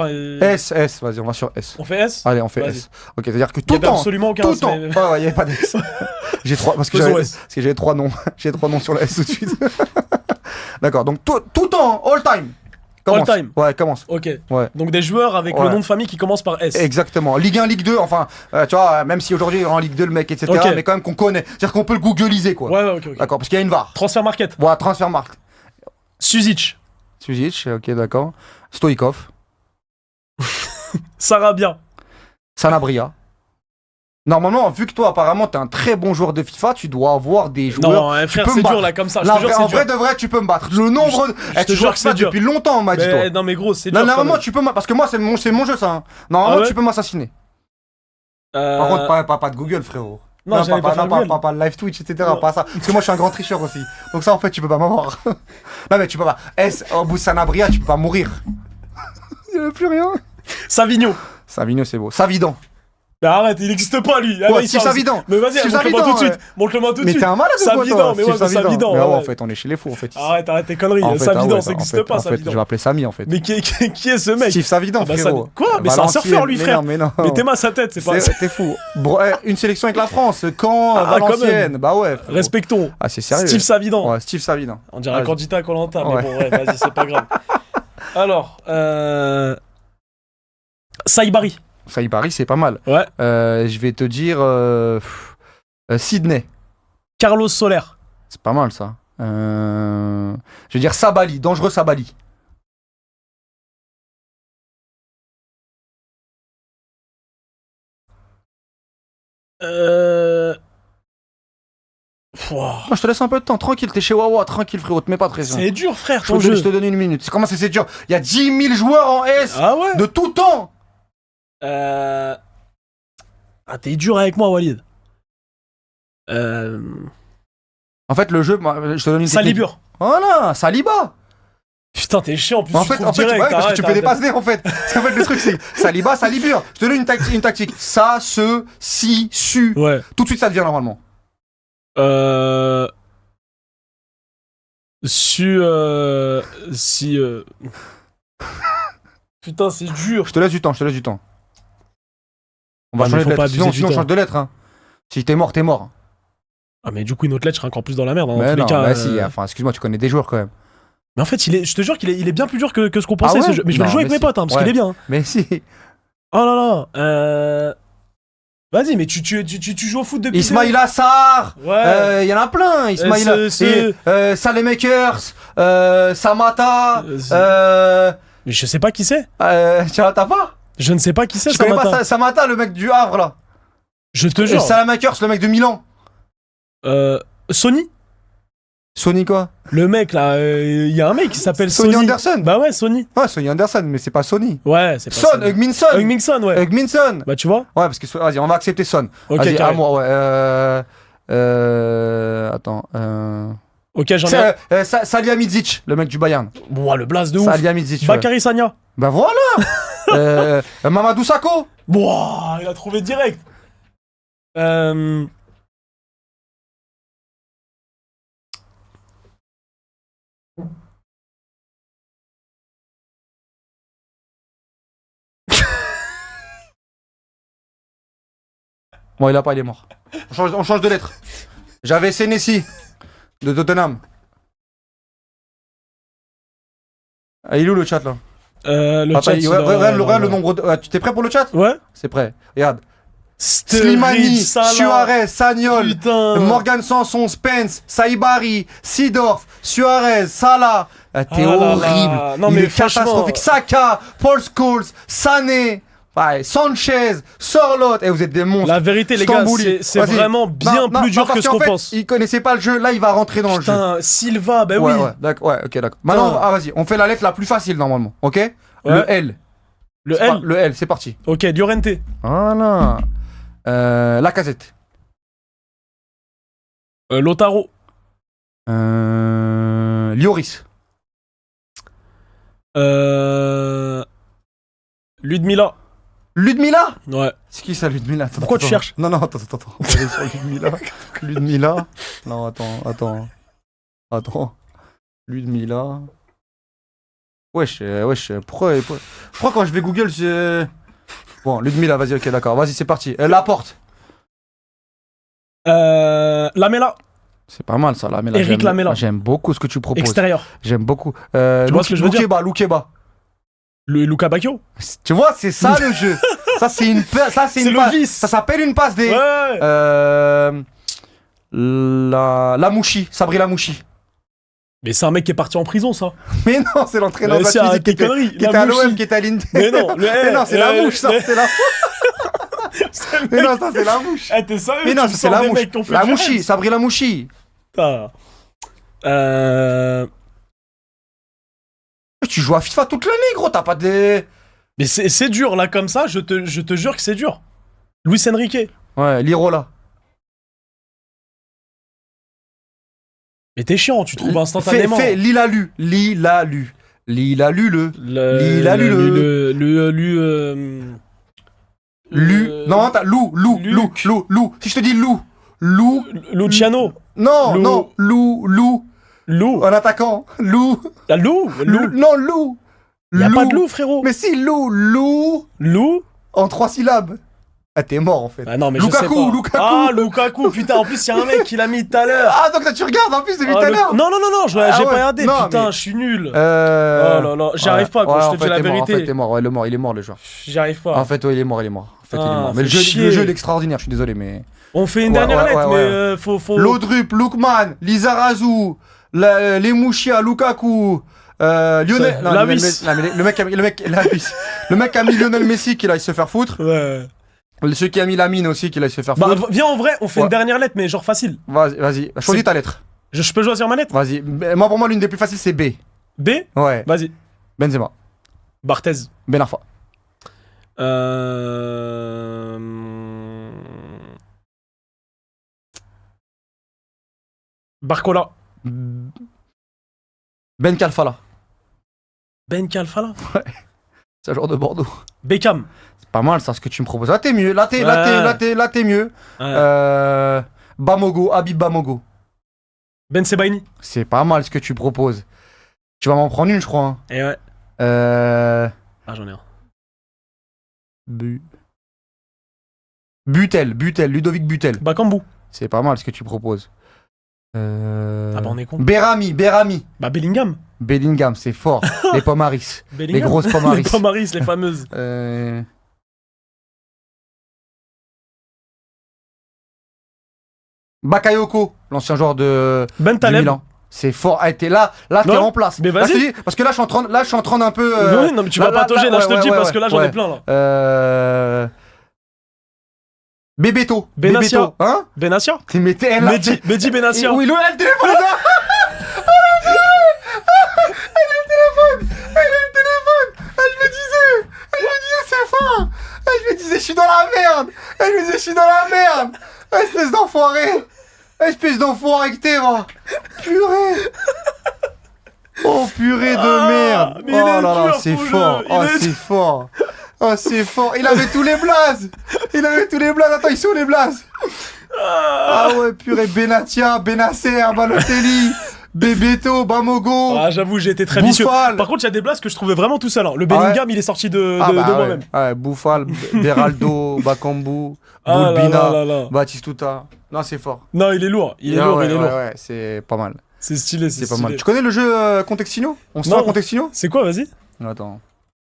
S, vas-y, on va sur S. On fait S. Allez, on fait S. Ok, c'est-à-dire que tout le le temps. Absolument aucun. Tout le temps. Ouais, il y avait pas d'S. J'ai 3 parce que j'avais 3 noms. J'ai 3 noms sur la S tout de suite. D'accord, donc tout le temps, all time. Commence. All time. Ouais, commence. Ok. Ouais. Donc des joueurs avec le nom de famille qui commence par S. Exactement. Ligue 1, Ligue 2, enfin, tu vois, même si aujourd'hui en Ligue 2 le mec, etc. Okay. Mais quand même qu'on connaît. C'est-à-dire qu'on peut le googliser, quoi. Ouais, ok. D'accord, parce qu'il y a une VAR. Transfer market. Voilà, transfer market. Suzic, ok, d'accord. Stoïkov. Sarabia. Sanabria. Normalement, vu que toi, apparemment, t'es un très bon joueur de FIFA, tu dois avoir des joueurs. Non, frère, c'est dur là comme ça. En vrai de vrai, tu peux me battre. Le nombre. Tu joues ça depuis longtemps, on m'a dit, toi. Non, mais gros, c'est dur. Normalement, tu peux. Parce que moi, c'est mon jeu, ça. Normalement, tu peux m'assassiner. Par contre, pas de Google, frérot. Non, pas live Twitch, etc. Pas ça. Parce que moi, je suis un grand tricheur aussi. Donc, ça, en fait, tu peux pas m'avoir. Non, mais tu peux pas. Au bout de Sanabria, tu peux pas mourir. Il n'y a plus rien. Savigno, c'est beau. Savidan. Mais arrête, il n'existe pas lui. Steve Savidan. Mais vas-y, montre-le-moi tout de suite. Montre-le-moi tout de suite. Mais t'es un malade ou quoi, Savidan, mais ouais, Savidan. Mais en fait, on est chez les fous, en fait. Arrête tes conneries. Savidan, ça n'existe pas, Savidan. En fait, je vais appeler Samy, en fait. Mais qui est ce mec? Steve Savidan, frérot. Quoi? Mais c'est un surfeur, lui, frère. Mais non. Mais t'es mal sa tête, c'est pas. T'es fou. Une sélection avec la France, Caen, Valenciennes. Bah ouais. Respectons. Ah, c'est sérieux. Steve Savidan. Ouais, Steve Savidan. On dirait un candidat à Koh-Lanta, mais bon, ouais, vas-y, c'est pas grave. Alors, Saïbari. Saïbari, c'est pas mal. Ouais. Je vais te dire Sydney. Carlos Soler. C'est pas mal ça. Je vais dire Sabali, dangereux Sabali. Je te laisse un peu de temps, tranquille, t'es chez Wawa, tranquille frérot, te mets pas de pression. C'est dur frère, je te donne une minute. Comment c'est dur? Il y a 10 000 joueurs en S de tout temps. Ah, t'es dur avec moi, Walid. En fait, le jeu, je te donne une Salibur. Voilà, Saliba. Putain, t'es chiant en plus. En fait, parce que tu peux dépasser en fait. Parce qu'en fait, le truc c'est Saliba, Salibur. Je te donne une tactique. Ça, si, su. Ouais. Tout de suite, ça devient normalement. Putain, c'est dur. Je te laisse du temps. On va changer de lettre. Sinon, on change de lettre. Hein. Si t'es mort, t'es mort. Ah, mais du coup, une autre lettre, je serais encore plus dans la merde. Hein, mais dans non, tous les cas, si, enfin, excuse-moi, tu connais des joueurs quand même. Mais en fait, je te jure qu'il est bien plus dur que ce qu'on pensait. Ah ouais ce jeu. Mais je vais le jouer avec mes potes, hein, parce qu'il est bien. Mais si. Oh là là. Vas-y, mais tu joues au foot depuis. Ismaïla Assar. Ouais. Il y en a plein. Ismaïla. Salemakers. Samata. Mais je sais pas qui c'est. T'as pas? Je ne sais pas qui c'est, Samata. Je connais pas Samata, le mec du Havre là. Je te jure. Salemakers, le mec de Milan. Sony. Sony quoi? Le mec là, il y a un mec qui s'appelle Sony. Sonny Anderson. Bah ouais, Sony. Ouais, Sonny Anderson, mais c'est pas Sony. Ouais, c'est pas Son, Hugminson. Ouais. Hugminson. Bah tu vois. Ouais, parce que vas-y, on va accepter Son. Ok, vas-y, à moi, ouais. Attends. Ok, j'en ai. Salihamidzic, le mec du Bayern. Bon, le blast de ouf. Salihamidzic. Bakary Sagna. Bah voilà. Mamadou Sakho. Boah, il a trouvé direct. Bon, il a pas, il est mort. On change de lettre. J'avais Senesi de Tottenham. Ah, il est où le chat là? Regarde le nombre de... Tu t'es prêt pour le chat? Ouais. C'est prêt. Regarde. Slimani, Suarez, Sagnol, Morgan Sanson, Spence, Saïbari, Sidorf, Suarez, Salah. T'es horrible. Non, il mais est catastrophique. Saka, Paul Scholes, Sané. Ouais, Sanchez, Sorloth, et vous êtes des monstres. La vérité, les gars, Stambouli. c'est Vas-y. vraiment bien plus dur parce que ce qu'en qu'on fait, pense. Il connaissait pas le jeu, là il va rentrer dans le jeu. Putain, Silva, bah Ouais, oui. ouais, d'accord, ouais, ok, d'accord. Maintenant, vas-y, on fait la lettre la plus facile normalement, ok? Le L. Le C'est L. Le L, c'est parti. Ok, Llorente. Voilà. Lacazette. Lautaro. Lloris. Ludmila. Ludmila? Ouais. C'est qui ça, Ludmila? Attends, Pourquoi tu attends. cherches? Non, non, attends. On va aller sur Ludmila. Ludmila. Non, attends. Ludmila. Wesh, pourquoi quand je vais Google, c'est... Bon, Ludmila, vas-y, ok, d'accord. Vas-y, c'est parti. Laporte. Lamela. C'est pas mal ça, Lamela. Eric Lamela. J'aime beaucoup ce que tu proposes. Extérieur. J'aime beaucoup. Tu vois ce que je veux dire? Loukeba. Luca Bacchio. Tu vois, c'est ça le jeu. Ça, c'est une passe. C'est le vice. Ça s'appelle une passe des... Ouais. La Mouchi. Sabri la Mouchi. Mais c'est un mec qui est parti en prison, ça. Mais non, c'est l'entraîneur de la C'est Tunisie qui conneries. était à l'OM, qui était à l'Inter. Mais non, Mais non, c'est la mouche, ça. C'est la... Mais non, ça, c'est la mouche. Eh, t'es sérieux? Mais non, Tu me ça, c'est sors la des mouche. mecs qui ont fait La du Mouchi, rêve. Sabri la Mouchi. Putain. Tu joues à FIFA toute l'année, gros, t'as pas des... Mais c'est dur, là, comme ça, je te jure que c'est dur. Luis Enrique. Ouais, Lirola. Mais t'es chiant, tu trouves instantanément. Fais Lilalu. Lilalu le. Non, t'as Lou. Si je te dis Lou. Luciano. Non, Lou. Un attaquant. Lou. La Lou. Non, Lou. Y'a pas de loup, frérot. Mais si, Lou. En 3 syllabes. Ah, t'es mort en fait. Ah non, mais Lukaku, je sais pas. Ah, Lukaku, putain, en plus, y'a un mec qui l'a mis tout à l'heure. Ah, donc là, tu regardes en plus depuis tout à l'heure. Non, j'ai Ah pas ouais. regardé, Non, putain, mais- je suis nul. Oh là là, j'y arrive pas, quand je te dis la vérité. En fait, il est mort, il est mort le joueur. J'y arrive pas. En fait, ouais, il est mort. En fait, il est mort. Mais le faut jeu chier. il est extraordinaire, je suis désolé, mais. On fait une Ouais, dernière ouais, lettre, ouais, mais faut. Lodrup, Lukman, Lizarazu, les Mouchia, Lukaku, Lionel. Non, La Lionel vis. Messi- non, mais le mec qui a mis Lionel Messi qui aille se faire foutre. Ouais. Celui qui a mis Lamine aussi qui aille se faire Bah, foutre. viens en vrai, on fait Ouais. une dernière lettre, mais genre facile. Vas-y. Choisis ta lettre. Je peux choisir ma lettre? Vas-y. Moi, pour moi, l'une des plus faciles, c'est B. B? Ouais. Vas-y. Benzema. Barthez. Ben Arfa. Barcola. Ben Kalfala. Ben Kalfala. C'est un joueur de Bordeaux. Beckham. C'est pas mal ça ce que tu me proposes. Là t'es mieux. Là t'es mieux. Ouais. Bamogo, Habib Bamogo. Ben Sebaini. C'est pas mal ce que tu proposes. Tu vas m'en prendre une, je crois. Hein. Et ouais. Ah, j'en ai un. Butel, Ludovic Butel. Bakambu. C'est pas mal ce que tu proposes. Ah bah on est con. Berami. Bah Bellingham. Bellingham, c'est fort. Les Pomaris. Bellingham. Les grosses Pomaris. Les Pomaris, les fameuses. Bakayoko, l'ancien joueur de Ben Taleb. Milan. C'est fort. Ah, t'es là t'es Ouais, en place. mais Là, vas-y. je te dis, parce que là, je suis en train d'un peu. Oui, non, mais tu vas pas patauger, là, je te le dis, parce que là, j'en ai plein, là. Bebeto. Benassia. Bebeto, hein? Benassia. Mais t'es là. Mehdi Benassia. Oui, le téléphone, là. Elle a le téléphone. Elle me disait, c'est fort. Elle me disait, je suis dans la merde. Espèce d'enfoiré que t'es, va. Purée. Oh, purée de merde. mais il est Oh là là, dur, c'est ton fort. jeu. Oh, c'est fort. Il avait tous les blazes. Attends, ils sont les blazes. Ah ouais, purée. Benatia, Benasser, Balotelli, Bebeto, Bamogo. Ah, j'avoue, j'ai été très vicieux. Bouffal. Par contre, il y a des blagues que je trouvais vraiment tout seul. Hein. Le Bellingham, il est sorti de moi-même. Ouais, Bouffal, Beraldo, Bakambu, Ah là Boulbina, là là. Batistuta. Non, c'est fort. Non, il est lourd. Il est lourd. Ouais, c'est pas mal. C'est stylé, C'est pas mal. Tu connais le jeu Contextino? On se fait Non. un Contextino? C'est quoi, vas-y? Attends.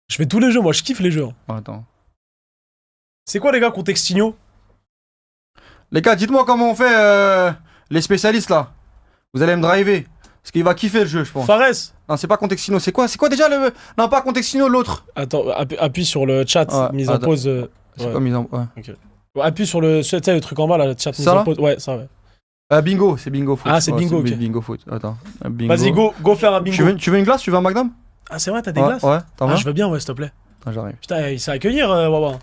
Je fais tous les jeux, moi, je kiffe les jeux. Attends. C'est quoi, les gars, Contextino? Les gars, dites-moi comment on fait les spécialistes là. Vous allez me driver. Parce qu'il va kiffer le jeu, je pense. Fares. Non, c'est pas Contextino. C'est quoi déjà le. Non, pas Contextino, l'autre. Attends, appuie sur le chat, Ouais, mise en attends. pause. C'est Ouais. pas mise en. Ouais. Ok. Ouais, appuie sur le, tu sais, le truc en bas là, le chat mise Ça, en là pause. Ouais, ça, ouais. Bingo, c'est bingo foot. Ah, c'est bingo, ok. Bingo foot. Attends. Bingo. Vas-y, go faire un bingo. Tu veux une glace? Tu veux un Magnum? Ah, c'est vrai, t'as des Ouais, glaces ouais, t'en Ah, veux? je veux bien, ouais, s'il te plaît. Attends, j'arrive. Putain, il sait accueillir, Wawa.